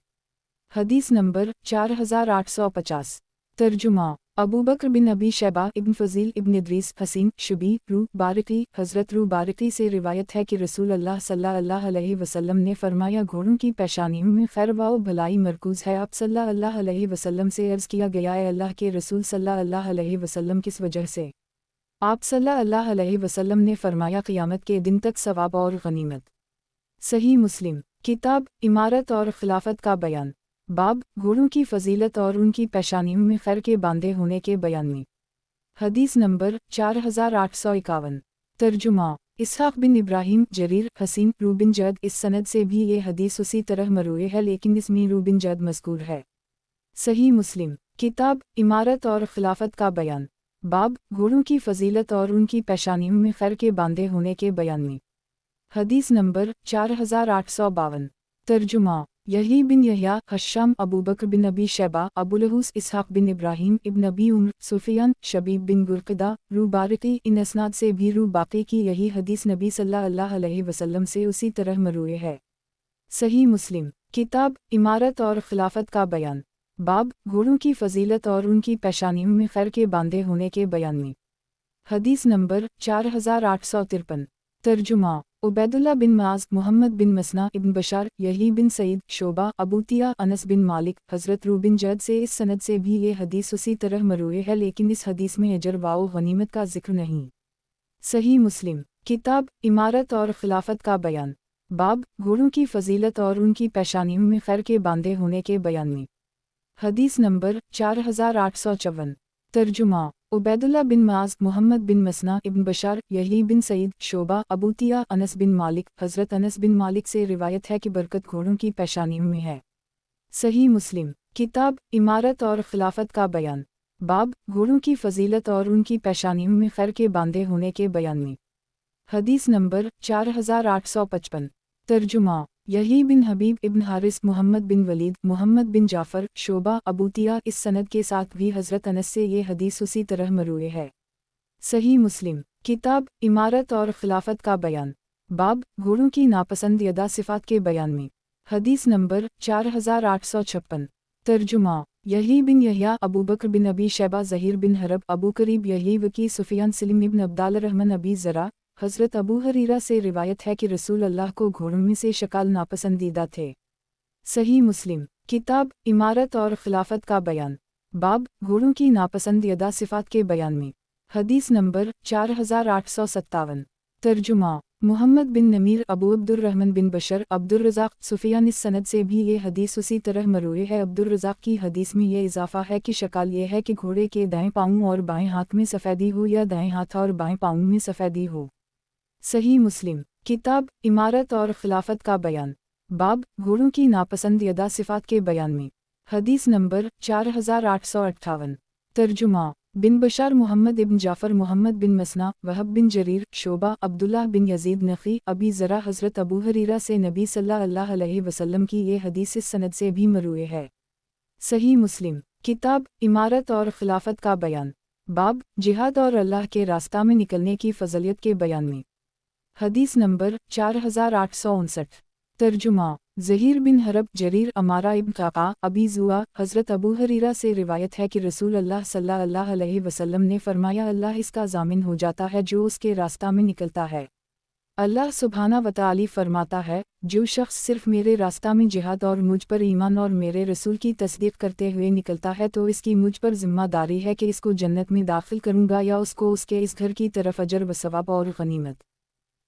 हदीस नंबर 4850। तर्जुमा। अबू बकर बिन अबी शैबा, इब्न फजील, इब्न इद्रीस, हसीन, शुबी, रू बारिकी, हज़रत रू बारिकी से रिवायत है कि रसूल अल्लाह सल्लल्लाहु अलैहि वसल्लम ने फरमाया, घोड़ों की पेशानियों में खैर व भलाई मरकूज़ है। आप सल्लल्लाहु अलैहि वसल्लम से अर्ज़ किया गया, है अल्लाह के रसूल सल्लल्लाहु अलैहि वसल्लम किस वजह से? आप सल्लल्लाहु अलैहि वसल्लम ने फरमाया, क़यामत के दिन तक सवाब और गनीमत। सही मुस्लिम। किताब इमारत और खिलाफत का बयान। बाब, घोड़ों की फजीलत और उनकी पेशानियों में खैर के बांधे होने के बयान में। हदीस नंबर 4851। तर्जुमा। इसहाक़ बिन इब्राहीम, जरीर, हसीन, रू बिन जद। इस सनद से भी ये हदीस उसी तरह मरूए है, लेकिन इसमें रू बिन जद मज़कूर है। सही मुस्लिम। किताब इमारत और खिलाफत का बयान। बाब, घोड़ों की फजीलत और उनकी पेशानियों में खैर के बांधे होने के बयान में। हदीस नंबर 4852। तर्जुमा। यही बिन यहया, हश्शाम, अबू बकर बिन अबी शैबा, अबुलहूस इसहाक बिन इब्राहीम इब्न अबी उम्र, सुफियान, शबीब बिन गुरक़दा, रू बारिकी, इन असनाद से भी रू बाकी की यही हदीस नबी सल्लल्लाहु अलैहि वसल्लम से उसी तरह मरूए है। सही मुस्लिम किताब इमारत और खिलाफत का बयान। बाब घोड़ों की फजीलत और उनकी पेशानियों में खैर के बांधे होने के बयान में। हदीस नंबर 4853। तर्जुमा उबैदुल्लाह बिन माज, मोहम्मद बिन मसना इब्न बशार, यही बिन सईद, शोबा, अबूतिया, अनस बिन मालिक, हज़रत रू बिन जद से इस सनद से भी ये हदीस उसी तरह मरूए है, लेकिन इस हदीस में अजर वाओ गनीमत का जिक्र नहीं। सही मुस्लिम किताब इमारत और खिलाफत का बयान। बाब घोड़ों की फजीलत और उनकी पेशानियों में खैर के बांधे होने के बयान में। हदीस नंबर 4854। तर्जुमा उबैदुल्लाह बिन माज, मोहम्मद बिन मसना इब्न बशार, यही बिन सईद, शोबा, अबूतिया, अनस बिन मालिक, हज़रत अनस बिन मालिक से रिवायत है कि बरकत घोड़ों की पेशानियों में है। सही मुस्लिम किताब इमारत और खिलाफत का बयान। बाब घोड़ों की फजीलत और उनकी पेशानियों में खैर के बांधे होने के बयान में। हदीस नंबर 4855। तर्जुमा यही बिन हबीब इब्न हारिस, मोहम्मद बिन वलीद, मोहम्मद बिन जाफ़र, शोबा, अबूतिया, इस सनद के साथ भी हज़रत अनस से ये हदीस उसी तरह मरूए है। सही मुस्लिम किताब इमारत और खिलाफत का बयान। बाब घोड़ों की नापसंदीदा सिफ़ात के बयान में। हदीस नंबर 4856। तर्जुमा यही बिन यहया, अबू बकर बिन अबी शैबा, ज़हीर बिन हरब, अबू करीब, यही वकी, सुफियान, सलीम इब्न अब्दाल रहमान, अबी ज़रा, हज़रत अबू हरीरा से रिवायत है कि रसूल अल्लाह को घोड़ों में से शकाल नापसंदीदा थे। सही मुस्लिम किताब इमारत और खिलाफत का बयान। बाब घोड़ों की नापसंदीदा सिफ़ात के बयान में। हदीस नंबर 4857। तर्जुमा मोहम्मद बिन नमीर, अबू अब्दुर्रहमान बिन बशर, अब्दुर्रज़ाक, सुफियान, इस सनद से भी ये हदीस उसी तरह मरूए है। अब्दुर्रज़ाक की हदीस में ये इजाफ़ा है कि शकाल ये है कि घोड़े के दाएं पाँव और बाएं हाथ में सफ़ेदी हो या दाएं हाथ और बाएं पाँव में सफ़ेदी हो। सही मुस्लिम किताब इमारत और खिलाफत का बयान। बाब घोड़ों की नापसंदीदा सिफ़ात के बयान में। हदीस नंबर 4858। तर्जुमा बिन बशार, मोहम्मद इब्न जाफ़र, मोहम्मद बिन मसना, वहब बिन जरीर, शोबा, अब्दुल्लाह बिन यजीद नक़ी, अबी ज़रा, हज़रत अबू हरीरा से नबी सल्लल्लाहु अलैहि वसल्लम की ये हदीस इस सनद से भी मरूए है। सही मुस्लिम किताब इमारत और खिलाफत का बयान। बाब जिहाद और अल्लाह के रास्ता में निकलने की फ़ज़लियत के बयान में। हदीस नंबर 4859। तर्जुमा ज़हीर बिन हरब, जरीर, अमारा इब्न काका, अबी ज़ुआ, हज़रत अबू हरीरा से रिवायत है कि रसूल अल्लाह सल्लल्लाहु अलैहि वसल्लम ने फरमाया, अल्लाह इसका ज़ामिन हो जाता है जो उसके रास्ता में निकलता है। अल्लाह सुब्हाना व तआला फरमाता है, जो शख्स सिर्फ मेरे रास्ता में जिहाद और मुझ पर ईमान और मेरे रसूल की तस्दीक करते हुए निकलता है तो इसकी मुझ पर ज़िम्मेदारी है कि इसको जन्नत में दाखिल करूँगा या उसको उसके इस घर की तरफ अजर व सवाब और गनीमत।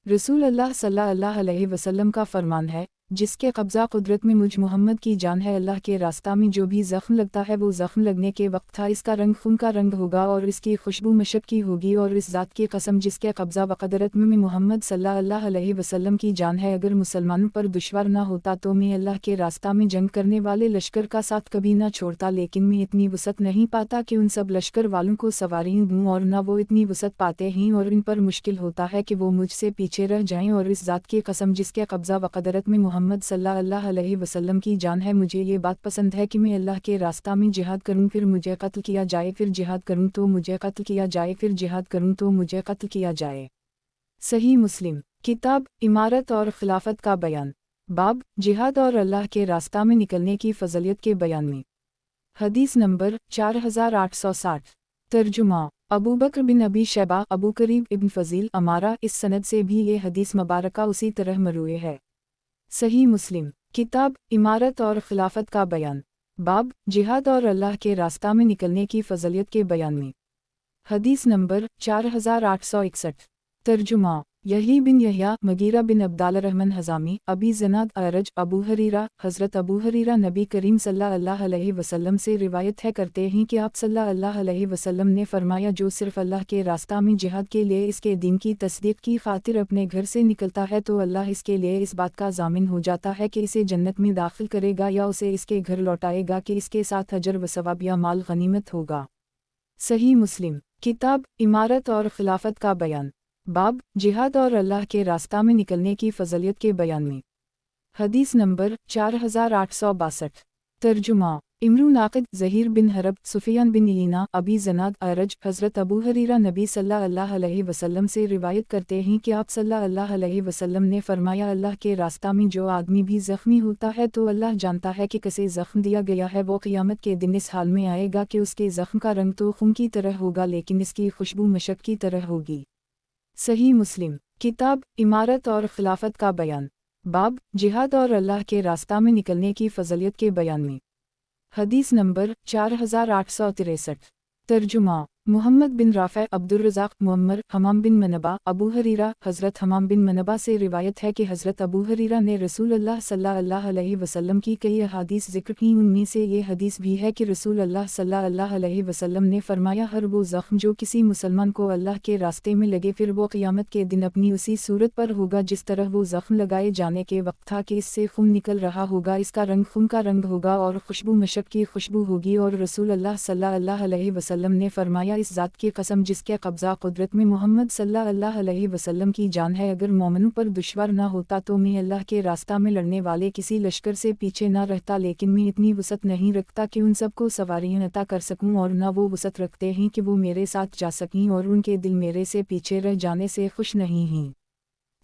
रसूल अल्लाह सल्लल्लाहु अलैहि वसल्लम का फरमान है, जिसके कब्ज़ा कुदरत में मुझ मोहम्मद की जान है, अल्लाह के रास्ता में जो भी ज़ख्म लगता है वो ज़ख्म लगने के वक्त था इसका रंग खून का रंग होगा और इसकी खुशबू मशक की होगी, और इस ज़ात की कसम जिसके कब्ज़ा व कुदरत में मोहम्मद सल्लल्लाहु अलैहि वसल्लम की जान है, अगर मुसलमानों पर दुश्वार ना होता तो मैं अल्लाह के रास्ता में जंग करने वाले लश्कर का साथ कभी ना छोड़ता, लेकिन मैं इतनी वसत नहीं पाता कि उन सब लश्कर वालों को सवारी दूँ, और न वो इतनी वसत पाते हैं और इन पर मुश्किल होता है कि वो मुझसे पीछे रह जाएं, और इस ज़ात की कसम जिसके कब्ज़ा व कुदरत में मोहम्मद सल्लल्लाहु अलैहि वसल्लम की जान है, मुझे ये बात पसंद है कि मैं अल्लाह के रास्ता में जिहाद करूं, फिर मुझे कत्ल किया जाए, फिर जिहाद करूं तो मुझे कत्ल किया जाए, फिर जिहाद करूं तो मुझे कत्ल किया जाए। सही मुस्लिम किताब इमारत और खिलाफत का बयान। बाब जिहाद और अल्लाह के रास्ता में निकलने की फ़ज़लियत के बयान में। हदीस नंबर 4860। तर्जुमा अबू बकर बिन अबी शैबा, अबू करीब इब्न फ़ज़ील, अमारा, इस सनद से भी ये हदीस मुबारका उसी तरह मरूए है। सही मुस्लिम किताब इमारत और खिलाफत का बयान। बाब जिहाद और अल्लाह के रास्ता में निकलने की फ़ज़लियत के बयान में। हदीस नंबर 4861। तर्जुमा यही बिन यहया, मगीरा बिन अब्दाल रहमान हज़ामी, अबी ज़नाद, अरज, अबू हरीरा, हज़रत अबू हरीरा नबी करीम सल्लल्लाहु अलैहि वसल्लम से रिवायत है करते हैं कि आप सल्लल्लाहु अलैहि वसल्लम ने फरमाया, जो सिर्फ अल्लाह के रास्ता में जिहाद के लिए इसके दीन की तस्दीक की खातिर अपने घर से निकलता है तो अल्लाह इसके लिए इस बात का ज़ामिन हो जाता है कि इसे जन्नत में दाखिल करेगा या उसे इसके घर लौटाएगा कि इसके साथ अजर व सवाब या माल गनीमत होगा। सही मुस्लिम किताब इमारत और खिलाफत का बयान। बाब जिहाद और अल्लाह के रास्ता में निकलने की फ़ज़लियत के बयान में। حدیث نمبر 4862۔ ترجمہ امرو ناقد زہیر بن حرب سفیان بن عیینہ ابی زناد ارج حضرت ابو ہریرہ نبی صلی اللہ علیہ وسلم سے روایت کرتے ہیں کہ آپ صلی اللہ علیہ وسلم نے فرمایا اللہ کے راستہ میں جو آدمی بھی زخمی ہوتا ہے تو اللہ جانتا ہے کہ کسے زخم دیا گیا ہے، وہ قیامت کے دن اس حال میں آئے گا کہ اس کے زخم کا رنگ تو خون کی طرح ہوگا لیکن اس کی خوشبو مشک کی طرح ہوگی۔ صحیح مسلم۔ کتاب امارت اور خلافت کا بیان، باب جہاد اور اللہ کے راستہ میں نکلنے کی فضیلت کے بیان میں۔ حدیث نمبر 4863۔ ترجمہ محمد بن رافع عبد الرزاق معمر حمام بن منبہ ابو ہریرہ حضرت حمام بن منبہ سے روایت ہے کہ حضرت ابو ہریرہ نے رسول اللہ صلی اللہ علیہ وسلم کی کئی احادیث ذکر کی، ان میں سے یہ حدیث بھی ہے کہ رسول اللہ صلی اللہ علیہ وسلم نے فرمایا ہر وہ زخم جو کسی مسلمان کو اللہ کے راستے میں لگے پھر وہ قیامت کے دن اپنی اسی صورت پر ہوگا جس طرح وہ زخم لگائے جانے کے وقت تھا کہ اس سے خون نکل رہا ہوگا، اس کا رنگ خون کا رنگ ہوگا اور خوشبو مشک کی خوشبو ہوگی۔ اور رسول اللہ صلی اللہ علیہ وسلم نے فرمایا اس ذات کی قسم جس کے قبضہ قدرت میں محمد صلی اللہ علیہ وسلم کی جان ہے، اگر مومنوں پر دشوار نہ ہوتا تو میں اللہ کے راستہ میں لڑنے والے کسی لشکر سے پیچھے نہ رہتا، لیکن میں اتنی وسعت نہیں رکھتا کہ ان سب کو سواریاں عطا کر سکوں، اور نہ وہ وسعت رکھتے ہیں کہ وہ میرے ساتھ جا سکیں، اور ان کے دل میرے سے پیچھے رہ جانے سے خوش نہیں ہیں۔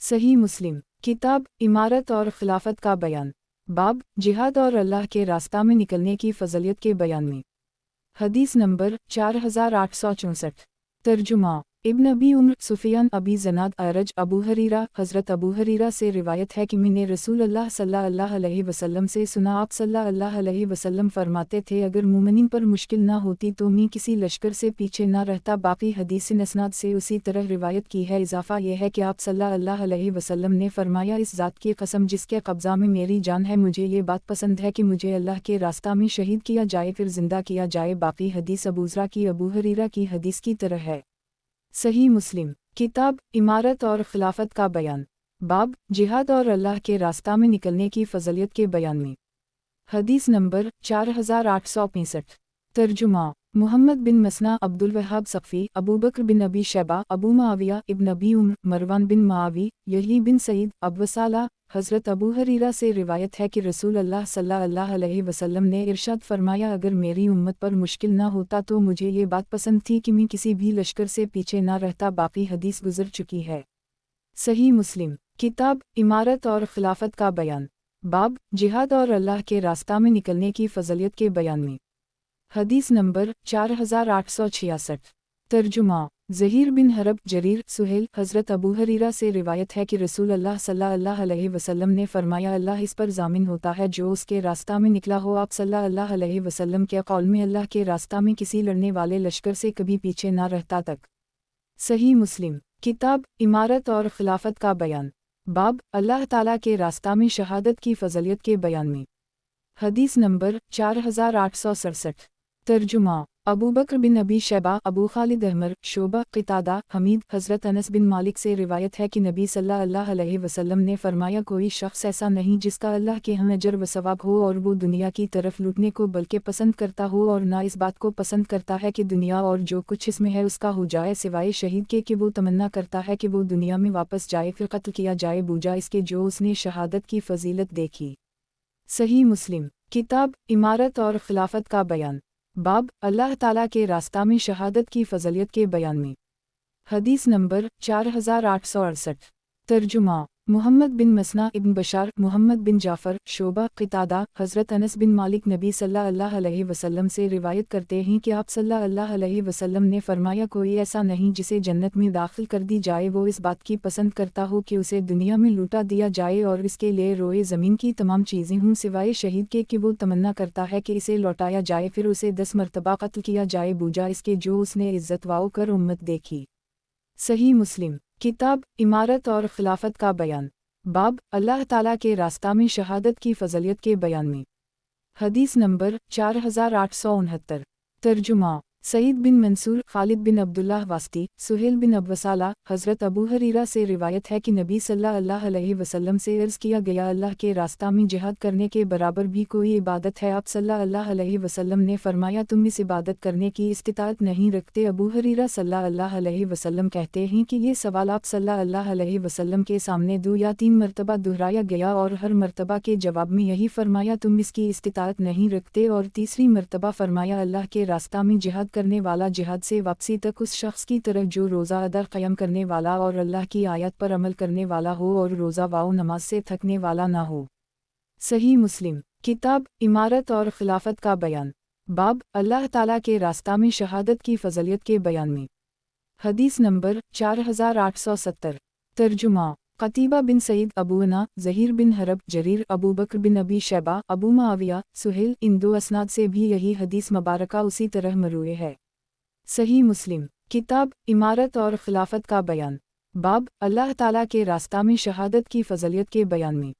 صحیح مسلم۔ کتاب امارت اور خلافت کا بیان، باب جہاد اور اللہ کے راستہ میں نکلنے کی فضیلت کے بیان میں۔ حدیث نمبر 4864۔ ترجمہ ابن ابی عمر سفیان ابی زناد ارج ابو ہریرہ حضرت ابو ہریرہ سے روایت ہے کہ میں نے رسول اللہ صلی اللہ علیہ وسلم سے سنا، آپ صلی اللہ علیہ وسلم فرماتے تھے اگر مومنین پر مشکل نہ ہوتی تو میں کسی لشکر سے پیچھے نہ رہتا۔ باقی حدیث اسناد سے اسی طرح روایت کی ہے، اضافہ یہ ہے کہ آپ صلی اللہ علیہ وسلم نے فرمایا اس ذات کی قسم جس کے قبضہ میں میری جان ہے، مجھے یہ بات پسند ہے کہ مجھے اللہ کے راستہ میں شہید کیا جائے پھر زندہ کیا جائے۔ باقی حدیث ابوذر کی ابو ہریرہ کی حدیث کی طرح ہے۔ صحیح مسلم۔ کتاب امارت اور خلافت کا بیان، باب جہاد اور اللہ کے راستہ میں نکلنے کی فضیلت کے بیان میں۔ حدیث نمبر 4865۔ ترجمہ محمد بن مسنہ عبد الوہاب ثقفی ابو بکر بن ابی شیبہ ابو معاویہ ابن ابی عمر مروان بن معاوی یحیی بن سعید ابو صالح حضرت ابو ہریرہ سے روایت ہے کہ رسول اللہ صلی اللہ علیہ وسلم نے ارشاد فرمایا اگر میری امت پر مشکل نہ ہوتا تو مجھے یہ بات پسند تھی کہ میں کسی بھی لشکر سے پیچھے نہ رہتا۔ باقی حدیث گزر چکی ہے۔ صحیح مسلم۔ کتاب امارت اور خلافت کا بیان، باب جہاد اور اللہ کے راستہ میں نکلنے کی فضیلت کے بیان میں۔ حدیث نمبر 4866۔ ترجمہ زہیر بن حرب جریر سہیل حضرت ابو ہریرہ سے روایت ہے کہ رسول اللہ صلی اللہ علیہ وسلم نے فرمایا اللہ اس پر ضامن ہوتا ہے جو اس کے راستہ میں نکلا ہو۔ آپ صلی اللہ علیہ وسلم کے قول میں اللہ کے راستہ میں کسی لڑنے والے لشکر سے کبھی پیچھے نہ رہتا تک۔ صحیح مسلم۔ کتاب امارت اور خلافت کا بیان، باب اللہ تعالیٰ کے راستہ میں شہادت کی فضیلت کے بیان میں۔ حدیث نمبر 4867۔ ترجمہ ابو بکر بن ابی شیبہ ابو خالد احمر شعبہ قتادہ حمید حضرت انس بن مالک سے روایت ہے کہ نبی صلی اللہ علیہ وسلم نے فرمایا کوئی شخص ایسا نہیں جس کا اللہ کے ہاں اجر و ثواب ہو اور وہ دنیا کی طرف لوٹنے کو بلکہ پسند کرتا ہو، اور نہ اس بات کو پسند کرتا ہے کہ دنیا اور جو کچھ اس میں ہے اس کا ہو جائے، سوائے شہید کے کہ وہ تمنا کرتا ہے کہ وہ دنیا میں واپس جائے پھر قتل کیا جائے بوجھا اس کے جو اس نے شہادت کی فضیلت دیکھی۔ صحیح مسلم۔ کتاب امارت اور خلافت کا بیان، باب اللہ تعالیٰ کے راستہ میں شہادت کی فضیلت کے بیان میں۔ حدیث نمبر 4868۔ ترجمہ محمد بن مسنہ ابن بشار محمد بن جعفر شعبہ قتادہ حضرت انس بن مالک نبی صلی اللہ علیہ وسلم سے روایت کرتے ہیں کہ آپ صلی اللہ علیہ وسلم نے فرمایا کوئی ایسا نہیں جسے جنت میں داخل کر دی جائے وہ اس بات کی پسند کرتا ہو کہ اسے دنیا میں لوٹا دیا جائے اور اس کے لیے روئے زمین کی تمام چیزیں ہوں سوائے شہید کے کہ وہ تمنا کرتا ہے کہ اسے لوٹایا جائے پھر اسے 10 مرتبہ قتل کیا جائے بوجھا اس کے جو اس نے عزت واؤ کر امت دیکھی۔ صحیح مسلم۔ کتاب امارت اور خلافت کا بیان، باب اللہ تعالیٰ کے راستہ میں شہادت کی فضیلت کے بیان میں۔ حدیث نمبر 4869۔ ترجمہ सईद बिन मंसूर, खालिद बिन अब्दुल्लाह वास्ती, सुहेल बिन अबवसाला, हज़रत अबू हरीरा से रिवायत है कि नबी सल्लल्लाहु अलैहि वसल्लम से अर्ज़ किया गया, अल्लाह के रास्ता में जिहाद करने के बराबर भी कोई इबादत है? आप सल्लल्लाहु अलैहि वसल्लम ने फरमाया, तुम इस इबादत करने की इस्तिताअत नहीं रखते? अबू हरीरा सल्लल्लाहु अलैहि वसल्लम कहते हैं कि ये सवाल आप सल्लल्लाहु अलैहि वसल्लम के सामने 2 या 3 मरतबा दोहराया गया और हर मरतबा के जवाब में यही फरमाया, तुम इसकी इस्तिताअत नहीं रखते। और तीसरी मरतबा फरमाया, अल्लाह के रास्ता में जिहाद करने वाला जिहाद से वापसी तक उस शख्स की तरह जो रोज़ा अदा क़याम करने वाला और अल्लाह की आयत पर अमल करने वाला हो और रोज़ा व नमाज से थकने वाला ना हो। सही मुस्लिम। किताब इमारत और खिलाफत का बयान। बाब अल्लाह ताला के रास्ता में शहादत की फ़ज़लियत के बयान में। हदीस नंबर 4870। तर्जुमा। क़तीबा बिन सईद, अबू अना, ज़हीर बिन हरब, जरीर, अबू बकर बिन अबी शैबा, अबू मुआविया, सुहेल, इन 2 असनाद से भी यही हदीस मुबारका उसी तरह मरूए है। सही मुस्लिम। किताब इमारत और खिलाफत का बयान। बाब अल्लाह ताला के रास्ता में शहादत की फ़ज़लियत के बयान में।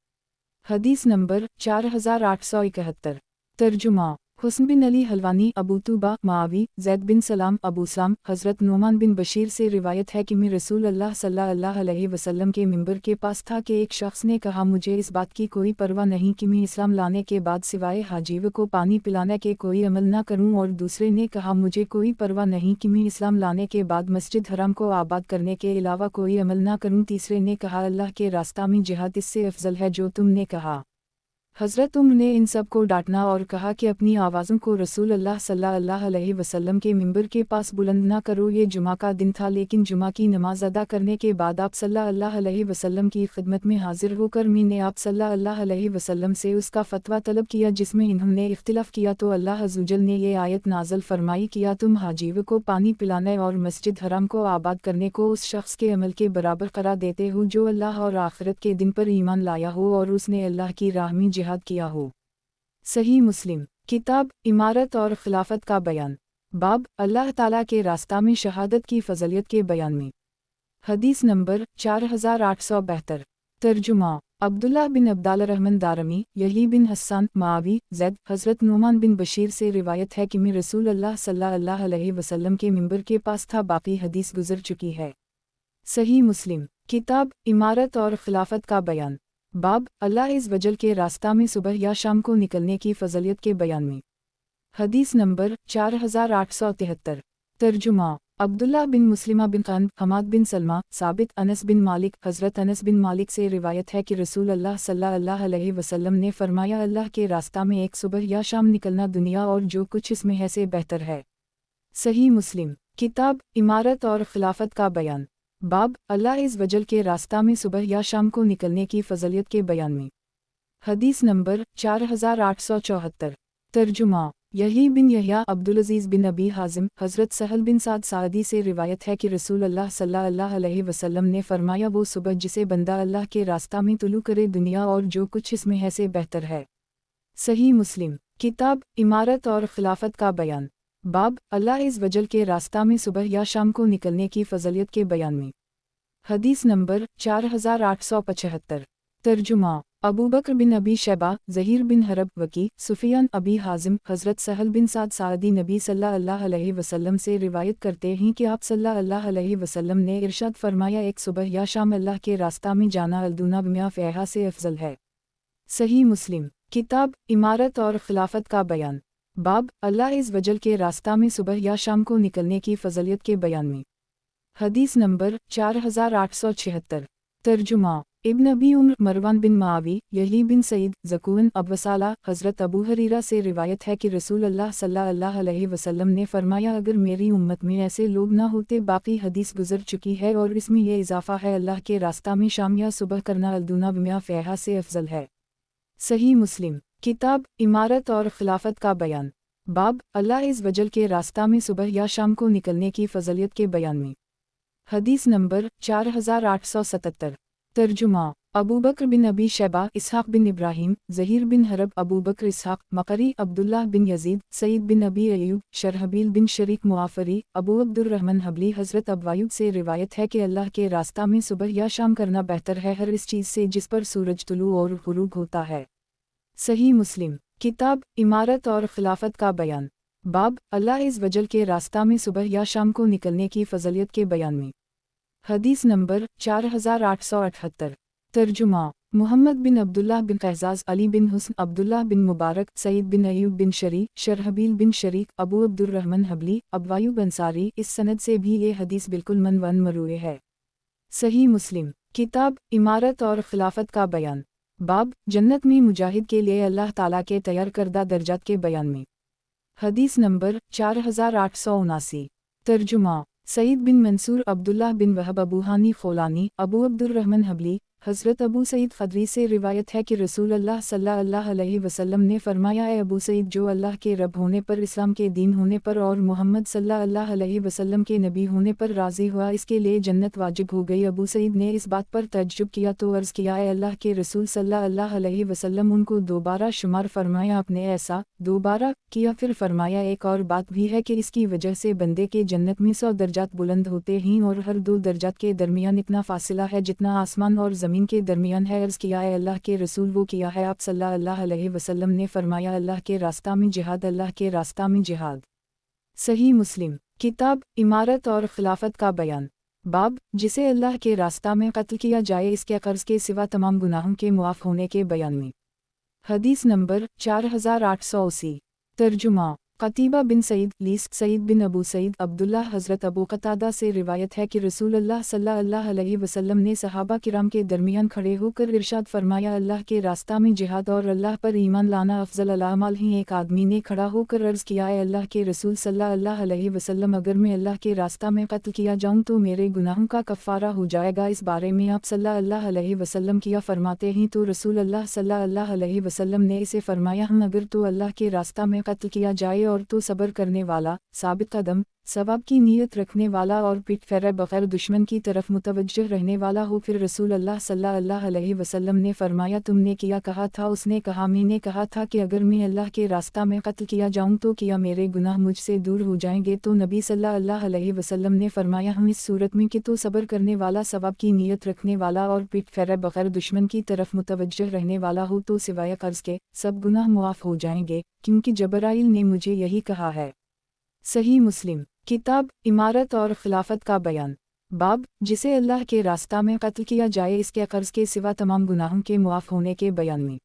हदीस नंबर 4871। तर्जुमा। हुस्न बिन अली हलवानी, अबू तूबा, मावी, ज़ैद बिन सलाम, अबू सलाम, हज़रत नोमान बिन बशीर से रिवायत है कि मैं रसूल अल्लाह सल्लल्लाहु अलैहि वसल्लम के मिंबर के पास था कि एक शख्स ने कहा, मुझे इस बात की कोई परवाह नहीं कि मैं इस्लाम लाने के बाद सिवाय हाजीव को पानी पिलाने के कोई अमल ना करूं। और दूसरे ने कहा, मुझे कोई परवाह नहीं कि मैं इस्लाम लाने के बाद मस्जिद हराम को आबाद करने के अलावा कोई अमल ना करूं। तीसरे ने कहा, अल्लाह के रास्ता में जिहाद इससे अफजल है जो तुमने कहा। हज़रत उमर ने इन सब को डांटना और कहा कि अपनी आवाज़ों को रसूल अल्लाह सल्लल्लाहु अलैहि वसल्लम के मिंबर के पास बुलंद ना करो। ये जुमा का दिन था, लेकिन जुमा की नमाज अदा करने के बाद आप सल्लल्लाहु अलैहि वसल्लम की खिदमत में हाजिर होकर मैंने आप सल्लल्लाहु अलैहि वसल्लम से उसका फतवा तलब किया जिसमें इन्होंने इख्तिलाफ़ किया, तो अल्लाह अज़्ज़वजल ने ये आयत नाज़िल फरमाई, किया तुम हाजीव को पानी पिलाने और मस्जिद हराम को आबाद करने को उस शख्स के अमल के बराबर करार देते हो जो अल्लाह और आखिरत के दिन पर ईमान लाया हो और उसने अल्लाह की राह में जिहाद किया हो। सही मुस्लिम। किताब इमारत और खिलाफत का बयान। बाब अल्लाह ताला के रास्ता में शहादत की फ़ज़लियत के बयान में। हदीस नंबर 4872। तर्जुमा। अब्दुल्लाह बिन अब्दाल रहमान दारमी, यही बिन हस्सान, मावी, ज़ैद, हज़रत नोमान बिन बशीर से रिवायत है कि मैं रसूल अल्लाह सल्लल्लाहु अलैहि वसल्लम के मिंबर के पास था। बाकी हदीस गुज़र चुकी है। सही मुस्लिम। किताब इमारत और खिलाफत का बयान। बाब अल्लाह इस वजल के रास्ता में सुबह या शाम को निकलने की फ़ज़लियत के बयान में। हदीस नंबर 4873। तर्जुमा। अब्दुल्लाह बिन मुस्लिमा बिन क़ान, हमाद बिन सलमा, साबित, अनस बिन मालिक, हज़रत अनस बिन मालिक से रिवायत है कि रसूल अल्लाह सल्लल्लाहु अलैहि वसल्लम ने फरमाया, अल्लाह के रास्ता में एक सुबह या शाम निकलना दुनिया और जो कुछ इसमें है से बेहतर है। सही मुस्लिम। किताब इमारत और खिलाफत का बयान। बाब अल्लाह इस वजल के रास्ता में सुबह या शाम को निकलने की फ़ज़लियत के बयान में। हदीस नंबर 4874। तर्जुमा। यही बिन यहया, अब्दुल अज़ीज़ बिन अबी हाज़िम, हज़रत सहल बिन साद सादी से रिवायत है कि रसूल अल्लाह सल्लल्लाहु अलैहि वसल्लम ने फरमाया, वो सुबह जिसे बंदा अल्लाह के रास्ता में तुलू करे दुनिया और जो कुछ इसमें है से बेहतर है। सही मुस्लिम। किताब इमारत और खिलाफत का बयान। बाब अल्लाह इस वजल के रास्ता में सुबह या शाम को निकलने की फ़ज़लियत के बयान में। हदीस नंबर 4875। तर्जुमा। अबू बकर बिन अबी शैबा, ज़हीर बिन हरब, वकी, सुफियान, अबी हाज़िम, हज़रत सहल बिन साद सादी नबी सल्लल्लाहु अलैहि वसल्लम से रिवायत करते हैं कि आप सल्लल्लाहु अलैहि वसल्लम ने इरशाद फरमाया, एक सुबह या शाम अल्लाह के रास्ता में जाना अल्दुना बिमा फ़ेहा से अफजल है। सही मुस्लिम। किताब इमारत और खिलाफत का बयान। बाब अल्लाह इस वजल के रास्ता में सुबह या शाम को निकलने की फ़ज़लियत के बयान में। हदीस नंबर 4876। तर्जुमा। इब्न अबी उम्र, मरवान बिन मावी, यही बिन सईद, ज़कून, अबवसाला, हज़रत अबू हरीरा से रिवायत है कि रसूल अल्लाह सल्लल्लाहु अलैहि वसल्लम ने फरमाया, अगर मेरी उम्मत में ऐसे लोग ना होते। बाकी हदीस गुज़र चुकी है और इसमें यह इजाफ़ा है, अल्लाह के रास्ता में शाम या सुबह करना अल्दुना बिमा फ़ेहा से अफजल है। सही मुस्लिम। किताब इमारत और खिलाफत का बयान। बाब अल्लाह इस वजल के रास्ता में सुबह या शाम को निकलने की फ़ज़लियत के बयान में। हदीस नंबर 4877। तर्जुमा। अबू बकर बिन अबी शैबा, इसहाक़ बिन इब्राहीम, ज़हीर बिन हरब, अबू बकर इसहाक़, मकरी, अब्दुल्लाह बिन यज़ीद, सईद बिन अबी अयूब, शरहबील बिन शरीक मुआफ़री, अबू अब्दुर्रहमान हबली, हज़रत अबवायूब से रिवायत है कि अल्लाह के रास्ता में सुबह या शाम करना बेहतर है हर इस चीज़ से जिस पर सूरज तुलू और गुरूब होता है। सही मुस्लिम। किताब इमारत और खिलाफत का बयान। बाब अल्लाह इस वजल के रास्ता में सुबह या शाम को निकलने की फजलियत के बयान में। हदीस नंबर 4878। तर्जुमा मुहम्मद बिन अब्दुल्लाह बिन एजाज, अली बिन हुस्न, अब्दुल्लाह बिन मुबारक, सईद बिन अयूब बिन शरी, शरहबील बिन शरीक, अबू अब्दुर्रहमान हबली, अबवायूब अंसारी, इस सनद से भी ये हदीस बिल्कुल मनवन मरूए है। सही मुस्लिम किताब इमारत और खिलाफत का बयान। बाब जन्नत में मुजाहिद के लिए अल्लाह ताला के तैयार करदा दर्जात के बयान में। हदीस नंबर 4879। तर्जुमा सईद बिन मंसूर, अब्दुल्लाह बिन वहब, अबू हानी फ़ौलानी, अबू अब्दुर्रहमान हबली, हज़रत अबू सईद ख़दरी से रिवायत है कि रसूल अल्लाह सल्लल्लाहु अलैहि वसल्लम ने फरमाया, ए अबू सईद, जो अल्लाह के रब होने पर, इस्लाम के दीन होने पर और मोहम्मद सल्लल्लाहु अलैहि वसल्लम के नबी होने पर राज़ी हुआ, इसके लिए जन्नत वाजिब हो गई। अबू सईद ने इस बात पर तअज्जुब किया तो अर्ज़ किया, ए अल्लाह के रसूल सल्लल्लाहु अलैहि वसल्लम, उनको दोबारा शुमार फरमाया। आपने ऐसा दोबारा किया, फिर फरमाया, एक और बात भी है कि इसकी वजह से बंदे के जन्नत में 100 दर्जात बुलंद होते हैं और हर 2 दर्जात के दरमियान इतना फासिला है जितना आसमान और ज़मीन के दरमियान है। अर्ज़ किया, है अल्लाह के रसूल, वो किया है? आप सल्लल्लाहु अलैहि वसल्लम ने फरमाया, अल्लाह के रास्ता में जिहाद, अल्लाह के रास्ता में जिहाद। सही मुस्लिम किताब इमारत और खिलाफत का बयान। बाब जिसे अल्लाह के रास्ता में कत्ल किया जाए, इसके कर्ज के सिवा तमाम गुनाहों के मुआफ़ होने के बयान में। हदीस नंबर 4880। तर्जुमा कतीबा बिन सईद लीस, सईद बिन अबू सईद, अब्दुल्लाह हज़रत अबू कतादा से रिवायत है कि रसूल अल्लाह सल्लल्लाहु अलैहि वसल्लम ने सहाबा किराम के दरमियान खड़े होकर इरशाद फरमाया, अल्लाह के रास्ता में जिहाद और अल्लाह पर ईमान लाना अफजल अलामाल ही। एक आदमी ने खड़ा होकर अर्ज़ किया, है अल्लाह के रसूल सल्लल्लाहु अलैहि वसल्लम, अगर मैं अल्लाह के रास्ता में कत्ल किया जाऊँ तो मेरे गुनाहों का कफ़ारा हो जाएगा। इस बारे में आप सल्लल्लाहु अलैहि वसल्लम किया फरमाते हैं? तो रसूल अल्लाह सल्लल्लाहु अलैहि वसल्लम ने इसे फरमाया, हम अगर तो अल्लाह के रास्ता में कत्ल किया जाए और तो सब्र करने वाला, साबित कदम, सवाब की नीयत रखने वाला और पीठ फेरे बगैर दुश्मन की तरफ मुतवज्जह रहने वाला हो। फिर रसूल अल्लाह सल्लल्लाहु अलैहि वसल्लम ने फरमाया, तुमने किया कहा था? उसने कहा, मैंने कहा था कि अगर मैं अल्लाह के रास्ता में कत्ल किया जाऊं तो किया मेरे गुनाह मुझसे दूर हो जाएंगे। तो नबी सल्लल्लाहु अलैहि वसल्लम ने फरमाया, हम इस सूरत में कि तो सब्र करने वाला, सवाब की नीयत रखने वाला और पीठ फेरे बगैर दुश्मन की तरफ मुतवज्जह रहने वाला हो तो सिवाय कर्ज के सब गुनाह मुआफ़ हो जाएंगे, क्योंकि जबराइल ने मुझे यही कहा है। सही मुस्लिम किताब इमारत और खिलाफत का बयान। बाब जिसे अल्लाह के रास्ता में कत्ल किया जाए, इसके कर्ज के सिवा तमाम गुनाहों के मुआफ़ होने के बयान में।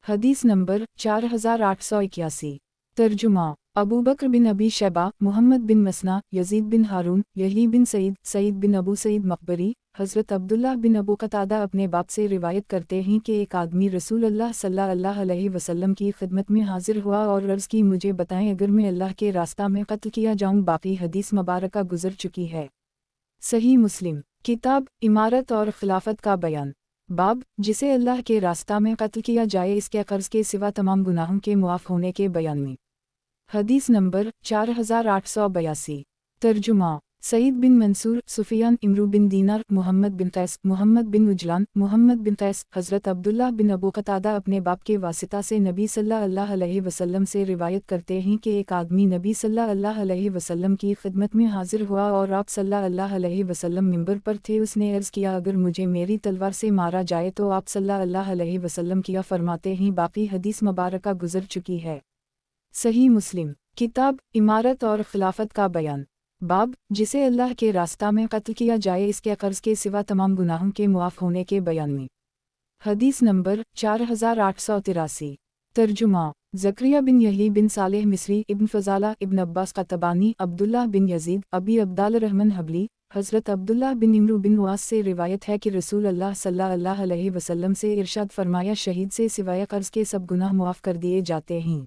हदीस नंबर 4881। तर्जुमा अबू बकर बिन अबी शैबा, मुहम्मद बिन मसना, यजीद बिन हारून, यही बिन सईद, सईद बिन अबू सईद मकबरी, हज़रत अब्दुल्लाह बिन अबू कतादा अपने बाप से रिवायत करते हैं कि एक आदमी रसूल अल्लाह सल्लल्लाहु अलैहि वसल्लम की खिदमत में हाजिर हुआ और अर्ज़ की, मुझे बताएं अगर मैं अल्लाह के रास्ता में कत्ल किया जाऊं। बाकी हदीस मुबारका गुजर चुकी है। सही मुस्लिम किताब इमारत और खिलाफत का बयान। बाब जिसे अल्लाह के रास्ता में कत्ल किया जाए, इसके कर्ज के सिवा तमाम गुनाहों के मुआफ़ होने के बयान में। हदीस नंबर 4882। तर्जुमा सईद बिन मंसूर, सुफियान, इमरू बिन दीनार, मोहम्मद बिन कैस, मोहम्मद बिन उजलान, मोहम्मद बिन कैस, हज़रत अब्दुल्लाह बिन अबू कतादा अपने बाप के वासिता से नबी सल्लल्लाहु अलैहि वसल्लम से रिवायत करते हैं कि एक आदमी नबी सल्लल्लाहु अलैहि वसल्लम की खिदमत में हाजिर हुआ और आप सल्लल्लाहु अलैहि वसल्लम मिंबर पर थे। उसने अर्ज़ किया, अगर मुझे मेरी तलवार से मारा जाए तो आप सल्लल्लाहु अलैहि वसल्लम किया फरमाते हैं। बाकी हदीस मुबारका गुजर चुकी है। सही मुस्लिम किताब इमारत और खिलाफत का बयान। बाब जिसे अल्लाह के रास्ता में कत्ल किया जाए, इसके कर्ज के सिवा तमाम गुनाहों के मुआफ़ होने के बयान में। हदीस नंबर 4883। तर्जुमा ज़करिया बिन यही बिन सालेह मिस्री, इब्न फ़ज़ाला, इब्न अब्बास क़तबानी, अब्दुल्लाह बिन यजीद, अबी अब्दुर्रहमान हबली, हज़रत अब्दुल्लाह बिन इमरू बिन वास से रिवायत है कि रसूल अल्लाह सल्लल्लाहु अलैहि वसल्लम से इरशाद फरमाया, शहीद से सिवाय कर्ज के सब गुनाह मुआफ़ कर दिए जाते हैं।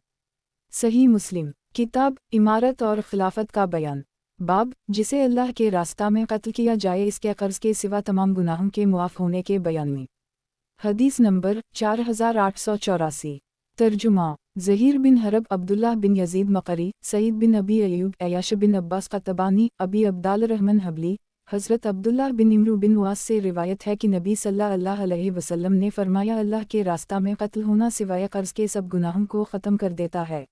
सही मुस्लिम किताब इमारत और खिलाफत का बयान। बाब जिसे अल्लाह के रास्ता में कत्ल किया जाए, इसके कर्ज के सिवा तमाम गुनाहों के मुआफ़ होने के बयान में। हदीस नंबर 4884। तर्जुमा ज़हीर बिन हरब, अब्दुल्लाह बिन यजीद मकरी, सईद बिन अबी अयूब, अयाश बिन अब्बास क़तबानी, अबी अब्दुर्रहमान हबली, हज़रत अब्दुल्लाह बिन इमरू बिन वास से रिवायत है कि नबी सल्लल्लाहु अलैहि वसल्लम ने फरमाया, अल्लाह के रास्ता में कत्ल होना सिवाय कर्ज के सब गुनाहों को ख़त्म कर देता है।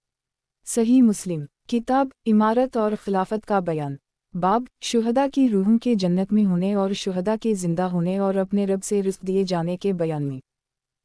सही मुस्लिम किताब इमारत और खिलाफत का बयान। बाब शुहदा की रूहों के जन्नत में होने और शुहदा के ज़िंदा होने और अपने रब से रिज़्क़ दिए जाने के बयान में।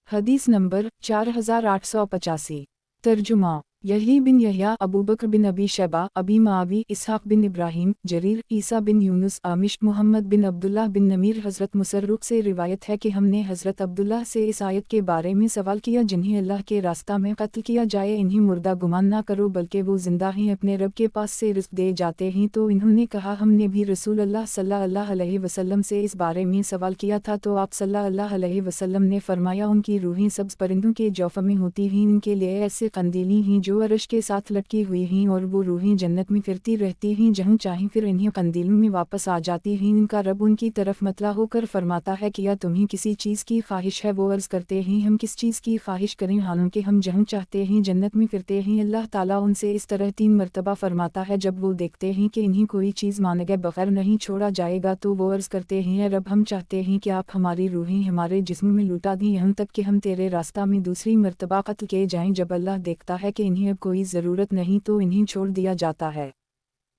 हदीस नंबर 4885। तर्जुमा यही बिन यहया, अबू बकर बिन अबी शैबा, अबी मावी, इसहाक बिन इब्राहीम, जरीर, ईसा बिन यूनुस, आमिश, मोहम्मद बिन अब्दुल्लाह बिन नमीर। हज़रत मुसर्रुक से रिवायत है कि हमने हज़रत अब्दुल्लाह से इस आयत के बारे में सवाल किया, जिन्हें अल्लाह के रास्ता में कत्ल किया जाए इन्हें मुर्दा गुमान ना करो, बल्कि वो जिंदा ही अपने रब के पास से रिज़्क़ दे जाते हैं। तो इन्होंने कहा, हमने भी रसूल अल्लाह सल्लल्लाहु अलैहि वसल्लम से इस बारे में सवाल किया था, तो आप सल्लल्लाहु अलैहि वसल्लम ने फरमाया, उनकी रूहें सब्ज़ परिंदों के जौफ़ में होती हैं, इनके लिए ऐसे कंदीली हैं जो अरश के साथ लटकी हुई हैं, और वो रूहें जन्नत में फिरती रहती हैं जहाँ चाहें, फिर इन्हें कंदीलों में वापस आ जाती हैं। इनका रब उनकी तरफ मतला होकर फरमाता है, क्या तुम्हें किसी चीज़ की ख्वाहिश है? वो अर्ज़ करते हैं, हम किस चीज़ की ख्वाहिश करें, हालांकि हम जहाँ चाहते हैं जन्नत में फिरते हैं। अल्लाह ताला उनसे इस तरह 3 मरतबा फरमाता है, जब वो देखते हैं कि इन्हें कोई चीज़ मांगे बगैर नहीं छोड़ा जाएगा, तो वो अर्ज़ करते हैं, रब हम चाहते हैं कि आप हमारी रूहें हमारे जिस्म में लुटा दें, यहाँ तक कि हम तेरे रास्ता में दूसरी मरतबा कत्ल किए जाएं। जब अल्लाह देखता है कि इन्हें अब कोई ज़रूरत नहीं, तो इन्हें छोड़ दिया जाता है।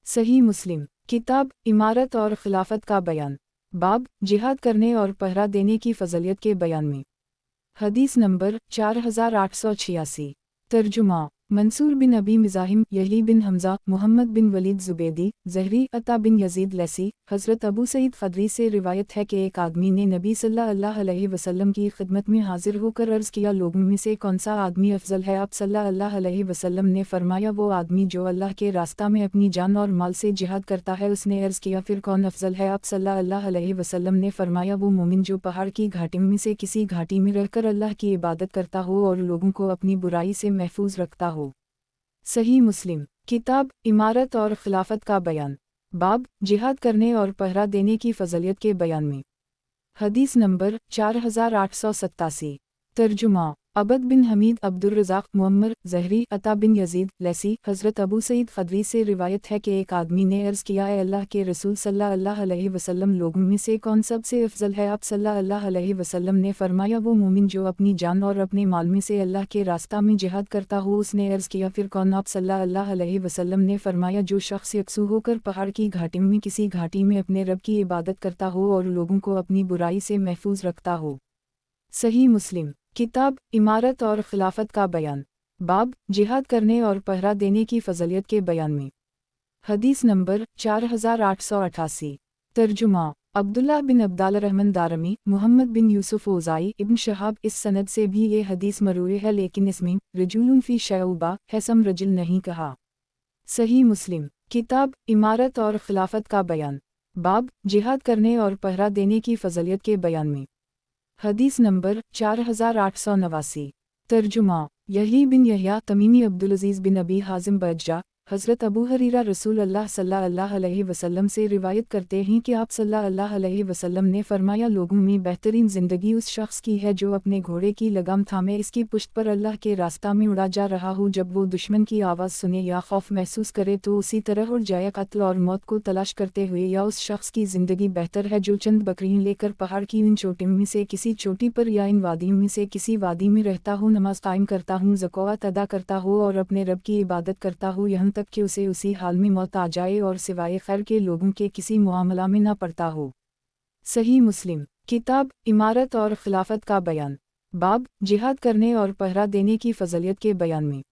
सही मुस्लिम किताब इमारत और खिलाफत का बयान, बाब जिहाद करने और पहरा देने की फ़ज़लियत के बयान में। हदीस नंबर 4886। तर्जुमा मंसूर बिन अबी मिज़ाहिम, यही बिन हमज़ा, मोहम्मद बिन वलीद ज़ुबैदी, ज़हरी, अता बिन यज़ीद लैसी। हज़रत अबू सईद ख़दरी से रिवायत है कि एक आदमी ने नबी सल्लल्लाहु अलैहि वसल्लम की खिदमत में हाजिर होकर अर्ज़ किया, लोगों में से कौन सा आदमी अफजल है? आप सल्लल्लाहु अलैहि वसल्लम ने फरमाया, वो आदमी जो अल्लाह के रास्ता में अपनी जान और माल से जिहाद करता है। उसने अर्ज़ किया, फिर कौन अफजल है? आप सल्लल्लाहु अलैहि वसल्लम ने फरमाया, वो मोमिन जो पहाड़ की घाटियों में से किसी घाटी में रहकर अल्लाह की इबादत करता हो और लोगों को अपनी बुराई से महफूज रखता हो। सही मुस्लिम किताब इमारत और खिलाफत का बयान, बाब जिहाद करने और पहरा देने की फ़ज़लियत के बयान में। हदीस नंबर 4887। तर्जुमा अबद बिन हमीद, अब्दुल रज़ाक, मुअम्मर, ज़हरी, अता बिन यज़ीद लैसी। हज़रत अबू सईद ख़दरी से रिवायत है कि एक आदमी ने अर्ज़ किया, ए अल्लाह के रसूल सल्लल्लाहु अलैहि वसल्लम, लोगों में से कौन सबसे अफजल है? आप सल्लल्लाहु अलैहि वसल्लम ने फरमाया, वो मोमिन जो अपनी जान और अपने माल में से अल्लाह के रास्ता में जिहाद करता हो। उसने अर्ज़ किया, फिर कौन? आप सल्लल्लाहु अलैहि वसल्लम ने फरमाया, जो शख्स यकसू होकर पहाड़ की घाटियों में किसी घाटी में अपने रब की इबादत करता हो और लोगों को अपनी बुराई से महफूज रखता हो। सही मुस्लिम किताब इमारत और खिलाफत का बयान, बाब जिहाद करने और पहरा देने की फ़ज़लियत के बयान में। हदीस नंबर 4888। तर्जुमा अब्दुल्लाह बिन अब्दाल रहमान दारमी, मोहम्मद बिन यूसुफ ओज़ाई, इब्न शहाब। इस सनद से भी ये हदीस मरूए है, लेकिन इसमें रजुलुन फ़ी शऊबा हैसम रजुल नहीं कहा। सही मुस्लिम किताब इमारत और खिलाफत का बयान, बाब जिहाद करने और पहरा देने की फ़ज़लियत के बयान में। हदीस नंबर 4889। तर्जुमा यही बिन यहया, तमीमी, अब्दुल अज़ीज़ बिन अबी हाज़िम बज्जा। हज़रत अबू हरीरा रसूल अल्लाह सल्लल्लाहु अलैहि वसल्लम से रिवायत करते हैं कि आप सल्लल्लाहु अलैहि वसल्लम ने फरमाया, लोगों में बेहतरीन ज़िंदगी उस शख्स की है जो अपने घोड़े की लगाम थामे इसकी पुश्त पर अल्लाह के रास्ता में उड़ा जा रहा हो। जब वो दुश्मन की आवाज़ सुने या खौफ महसूस करे तो उसी तरह उड़ जाए। कत्ल और मौत को तलाश करते हुए, या उस शख्स की ज़िंदगी बेहतर है जो चंद बकरियाँ लेकर पहाड़ की इन चोटियों में से किसी चोटी पर या इन वादियों में से किसी वादी में रहता हो, नमाज कायम करता हूँ, ज़कात अदा करता हो और अपने रब की इबादत करता हो, यहाँ तक कि उसे उसी हाल में मौत आ जाए और सिवाय खैर के लोगों के किसी मुआमला में न पड़ता हो। सही मुस्लिम किताब इमारत और खिलाफत का बयान, बाब जिहाद करने और पहरा देने की फ़ज़लियत के बयान में।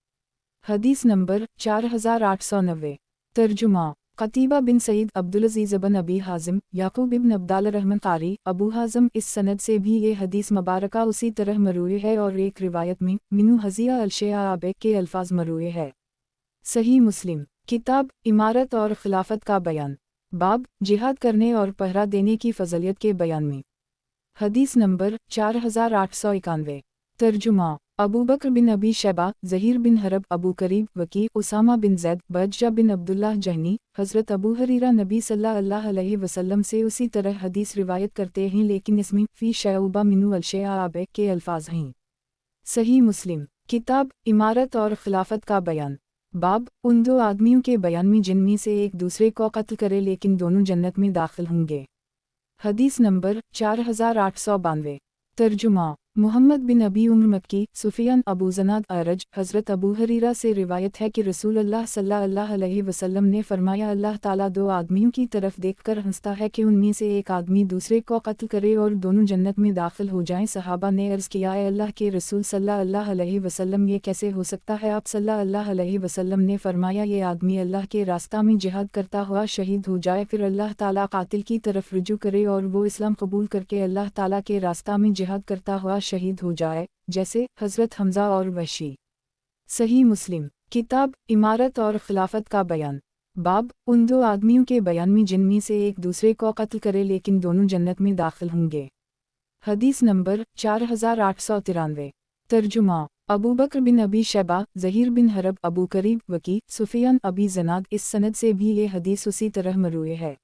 हदीस नंबर 4890। तर्जुमा क़तीबा बिन सईद, अब्दुल अज़ीज़ बिन अबी हाज़िम, याक़ूब इब्न अब्दाल रहमान क़ारी, अबू हाज़िम। इस सनद से भी ये हदीस मुबारका उसी तरह मरूए है और एक रिवायत में मिनु हज़िया अलशेआ आबेक के अल्फाज मरूए है। सही मुस्लिम किताब इमारत और खिलाफत का बयान, बाब जिहाद करने और पहरा देने की फ़ज़लियत के बयान में। हदीस नंबर 4891। तर्जुमा अबू बकर बिन अबी शैबा, ज़हीर बिन हरब, अबू करीब, वकी, उसामा बिन ज़ैद, बज्जा बिन अब्दुल्लाह जहनी। हज़रत अबू हरीरा नबी सल्लल्लाहु अलैहि वसल्लम से उसी तरह हदीस रिवायत करते हैं, लेकिन इसमें फ़ी शऊबा मिनु अलशेआ आबेक के अल्फाज हैं। सही मुस्लिम किताब इमारत और खिलाफत का बयान, बाब उन दो आदमियों के बयान में जिनमें से एक दूसरे को कत्ल करे लेकिन दोनों जन्नत में दाखिल होंगे। हदीस नंबर 4892। तर्जुमा मोहम्मद बिन अबी उम्र मक्की, सुफियान अबू ज़नाद अरज, हज़रत अबू हरीरा से रिवायत है कि रसूल अल्लाह सल्लल्लाहु अलैहि वसल्लम ने फरमाया, अल्लाह ताला दो आदमियों की तरफ देखकर हंसता है कि उनमें से एक आदमी दूसरे को कत्ल करे और दोनों जन्नत में दाखिल हो जाएं। सहाबा ने अर्ज़ किया, ए अल्लाह के रसूल सल्लल्लाहु अलैहि वसल्लम, ये कैसे हो सकता है? आप सल्लल्लाहु अलैहि वसल्लम ने फरमाया, ये आदमी अल्लाह के रास्ता में जिहाद करता हुआ शहीद हो जाए, फिर अल्लाह ताला कातिल की तरफ रुजू करे और वो इस्लाम कबूल करके अल्लाह ताला के रास्ता में जिहाद करता हुआ शहीद हो जाए, जैसे हज़रत हमज़ा और वहशी। सही मुस्लिम। किताब इमारत और खिलाफत का बयान। बाब उन दो आदमियों के बयान में जिनमें से एक दूसरे को कत्ल करे लेकिन दोनों जन्नत में दाखिल होंगे। हदीस नंबर 4893। तर्जुमा अबू बकर बिन अबी शैबा, ज़हीर बिन हरब, अबू करीब, वकी, सुफियान अबी ज़नाद। इस सनद से भी ये हदीस उसी तरह मरूए है।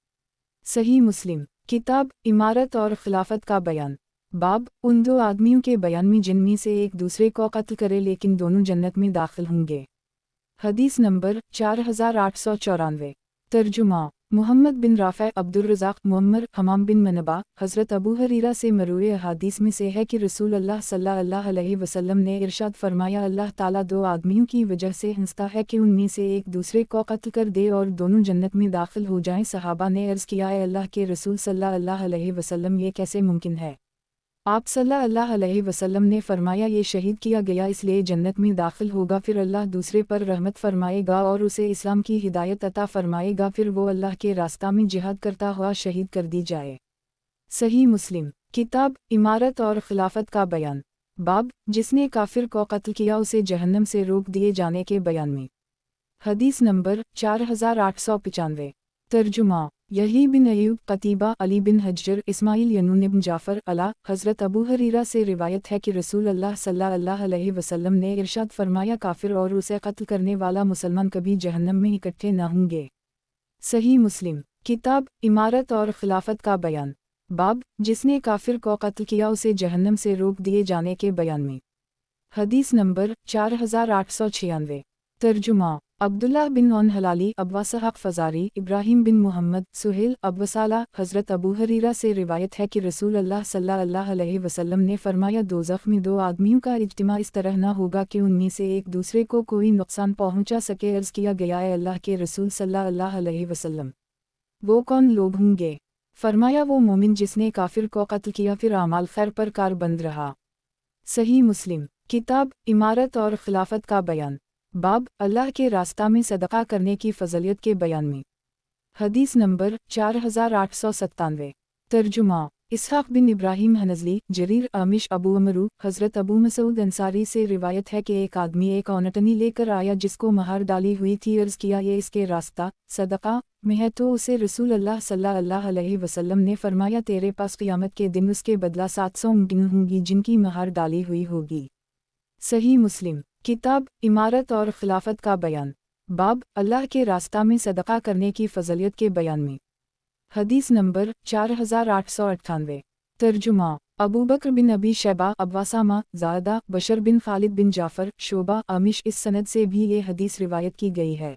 सही मुस्लिम। किताब इमारत और खिलाफत का बयान। बाब उन दो आदमियों के बयान में जिनमें से एक दूसरे को कत्ल करे लेकिन दोनों जन्नत में दाखिल होंगे। हदीस नंबर 4894। तर्जुमा मोहम्मद बिन राफ़े, अब्दुर्रज़ाक़, मुअम्मर, हमाम बिन मनबा। हज़रत अबू हरीरा से मरूए अहादीस में से है कि रसूल अल्लाह सल्लल्लाहु अलैहि वसल्लम ने इरशाद फरमाया, अल्लाह ताला दो आदमियों की वजह से हंसता है कि उनमें से एक दूसरे को कत्ल कर दे और दोनों जन्नत में दाखिल हो जाएं। सहाबा ने अर्ज़ किया, ए अल्लाह के रसूल सल्लल्लाहु अलैहि वसल्लम, ये कैसे मुमकिन है? आप सल्लल्लाहु अलैहि वसल्लम ने फरमाया, ये शहीद किया गया इसलिए जन्नत में दाखिल होगा, फिर अल्लाह दूसरे पर रहमत फरमाएगा और उसे इस्लाम की हिदायत अता फरमाएगा, फिर वो अल्लाह के रास्ता में जिहाद करता हुआ शहीद कर दी जाए। सही मुस्लिम। किताब इमारत और खिलाफत का बयान। बाब जिसने काफिर को कत्ल किया उसे जहन्नम से रोक दिए जाने के बयान में। हदीस नंबर 4895। तर्जुमा यही बिन अयूब, कतीबा, अली बिन हज्जर, इस्माइल यनून इब्न जाफ़र अला। हज़रत अबू हरीरा से रिवायत है कि रसूल अल्लाह सल्लल्लाहु अलैहि वसल्लम ने इरशाद फरमाया, काफिर और उसे कत्ल करने वाला मुसलमान कभी जहन्नम में इकट्ठे न होंगे। सही मुस्लिम। किताब इमारत और खिलाफत का बयान। बाब जिसने काफिर को कत्ल किया उसे जहन्नम से रोक दिए जाने के बयान में। हदीस नंबर 4896। तर्जुमा अब्दुल्लाह बिन औन हलाली, अब्वासहक़ फ़ज़ारी, इब्राहिम बिन मुहम्मद, सुहेल, अब्वसाला। हज़रत अबू हरीरा से रिवायत है कि रसूल अल्लाह सल्लल्लाहु अलैहि वसल्लम ने फरमाया, दोज़ख में दो आदमियों का इज्तिमा इस तरह न होगा कि उनमें से एक दूसरे को कोई नुकसान पहुंचा सके। अर्ज़ किया गया, है अल्लाह के रसूल सल्लल्लाहु अलैहि वसल्लम, वो कौन लोग होंगे? फरमाया, वो मोमिन जिसने काफिर को कत्ल किया फिर आमाल खैर पर कारबंद रहा। सही मुस्लिम। किताब इमारत और खिलाफत का बयान। बाब अल्लाह के रास्ता में सदका करने की फ़ज़लियत के बयान में। हदीस नंबर 4897। तर्जुमा इसहाक़ बिन इब्राहिम हनज़ली, जरीर, आमिश, अबू अमरू। हज़रत अबू मसूद अंसारी से रिवायत है कि एक आदमी एक औनटनी लेकर आया जिसको महर डाली हुई थी। अर्ज़ किया, ये इसके रास्ता सदका में है, तो उसे रसूल अल्लाह सल्लल्लाहु अलैहि वसल्लम ने फरमाया, तेरे पास क़यामत के दिन उसके बदला 700 ऊँटनी होंगी जिनकी महर डाली हुई होगी। सही मुस्लिम। किताब इमारत और खिलाफत का बयान। बाब अल्लाह के रास्ता में सदका करने की फ़ज़लियत के बयान में। हदीस नंबर 4898। तर्जुमा अबू बकर बिन अबी शैबा, अब्वासामा, ज़ादा, बशर बिन खालिद बिन जाफ़र, शोबा, आमिश। इस सनद से भी ये हदीस रिवायत की गई है।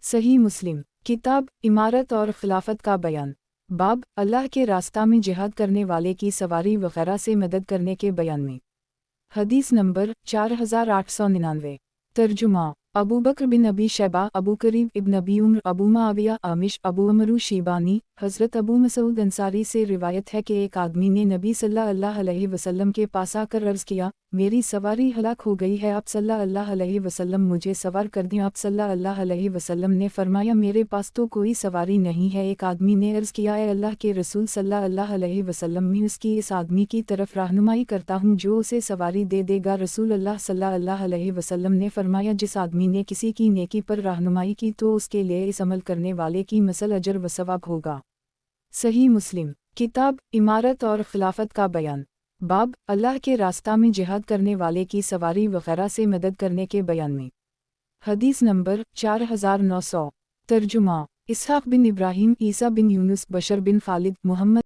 सही मुस्लिम। किताब इमारत और खिलाफत का बयान। बाब अल्लाह के रास्ता में जिहाद करने वाले की सवारी वगैरह से मदद करने के बयान में। हदीस नंबर 4899। तर्जुमा अबू बकर बिन अबी शैबा, अबू करीब इब्न अबी उम्र, अबू माविया, आमिश, अबू अमरू शीबानी। हज़रत अबू मसूद अंसारी से रिवायत है कि एक आदमी ने नबी सल्लल्लाहु अलैहि वसल्लम के पास आकर अर्ज़ किया, मेरी सवारी हलाक हो गई है, आप सल्लल्लाहु अलैहि वसल्लम मुझे सवार कर दें। आप सल्लल्लाहु अलैहि वसल्लम ने फरमाया, मेरे पास तो कोई सवारी नहीं है। एक आदमी ने अर्ज़ किया, है अल्लाह के रसूल सल्लल्लाहु अलैहि वसल्लम, मैं उसकी इस आदमी की तरफ रहनुमाई करता हूँ जो उसे सवारी दे देगा। रसूल अल्लाह सल्लल्लाहु अलैहि वसल्लम ने फरमाया, जिस आदमी ने किसी की नेकी पर रहनुमाई की तो उसके लिए इस अमल करने वाले की मसल अजर व सवाब होगा। सही मुस्लिम। किताब इमारत और खिलाफत का बयान। बाब अल्लाह के रास्ता में जिहाद करने वाले की सवारी वगैरह से मदद करने के बयान में। हदीस नंबर 4900। तर्जुमा इसहाक़ बिन इब्राहिम, ईसा बिन यूनुस, बशर बिन खालिद, मुहम्मद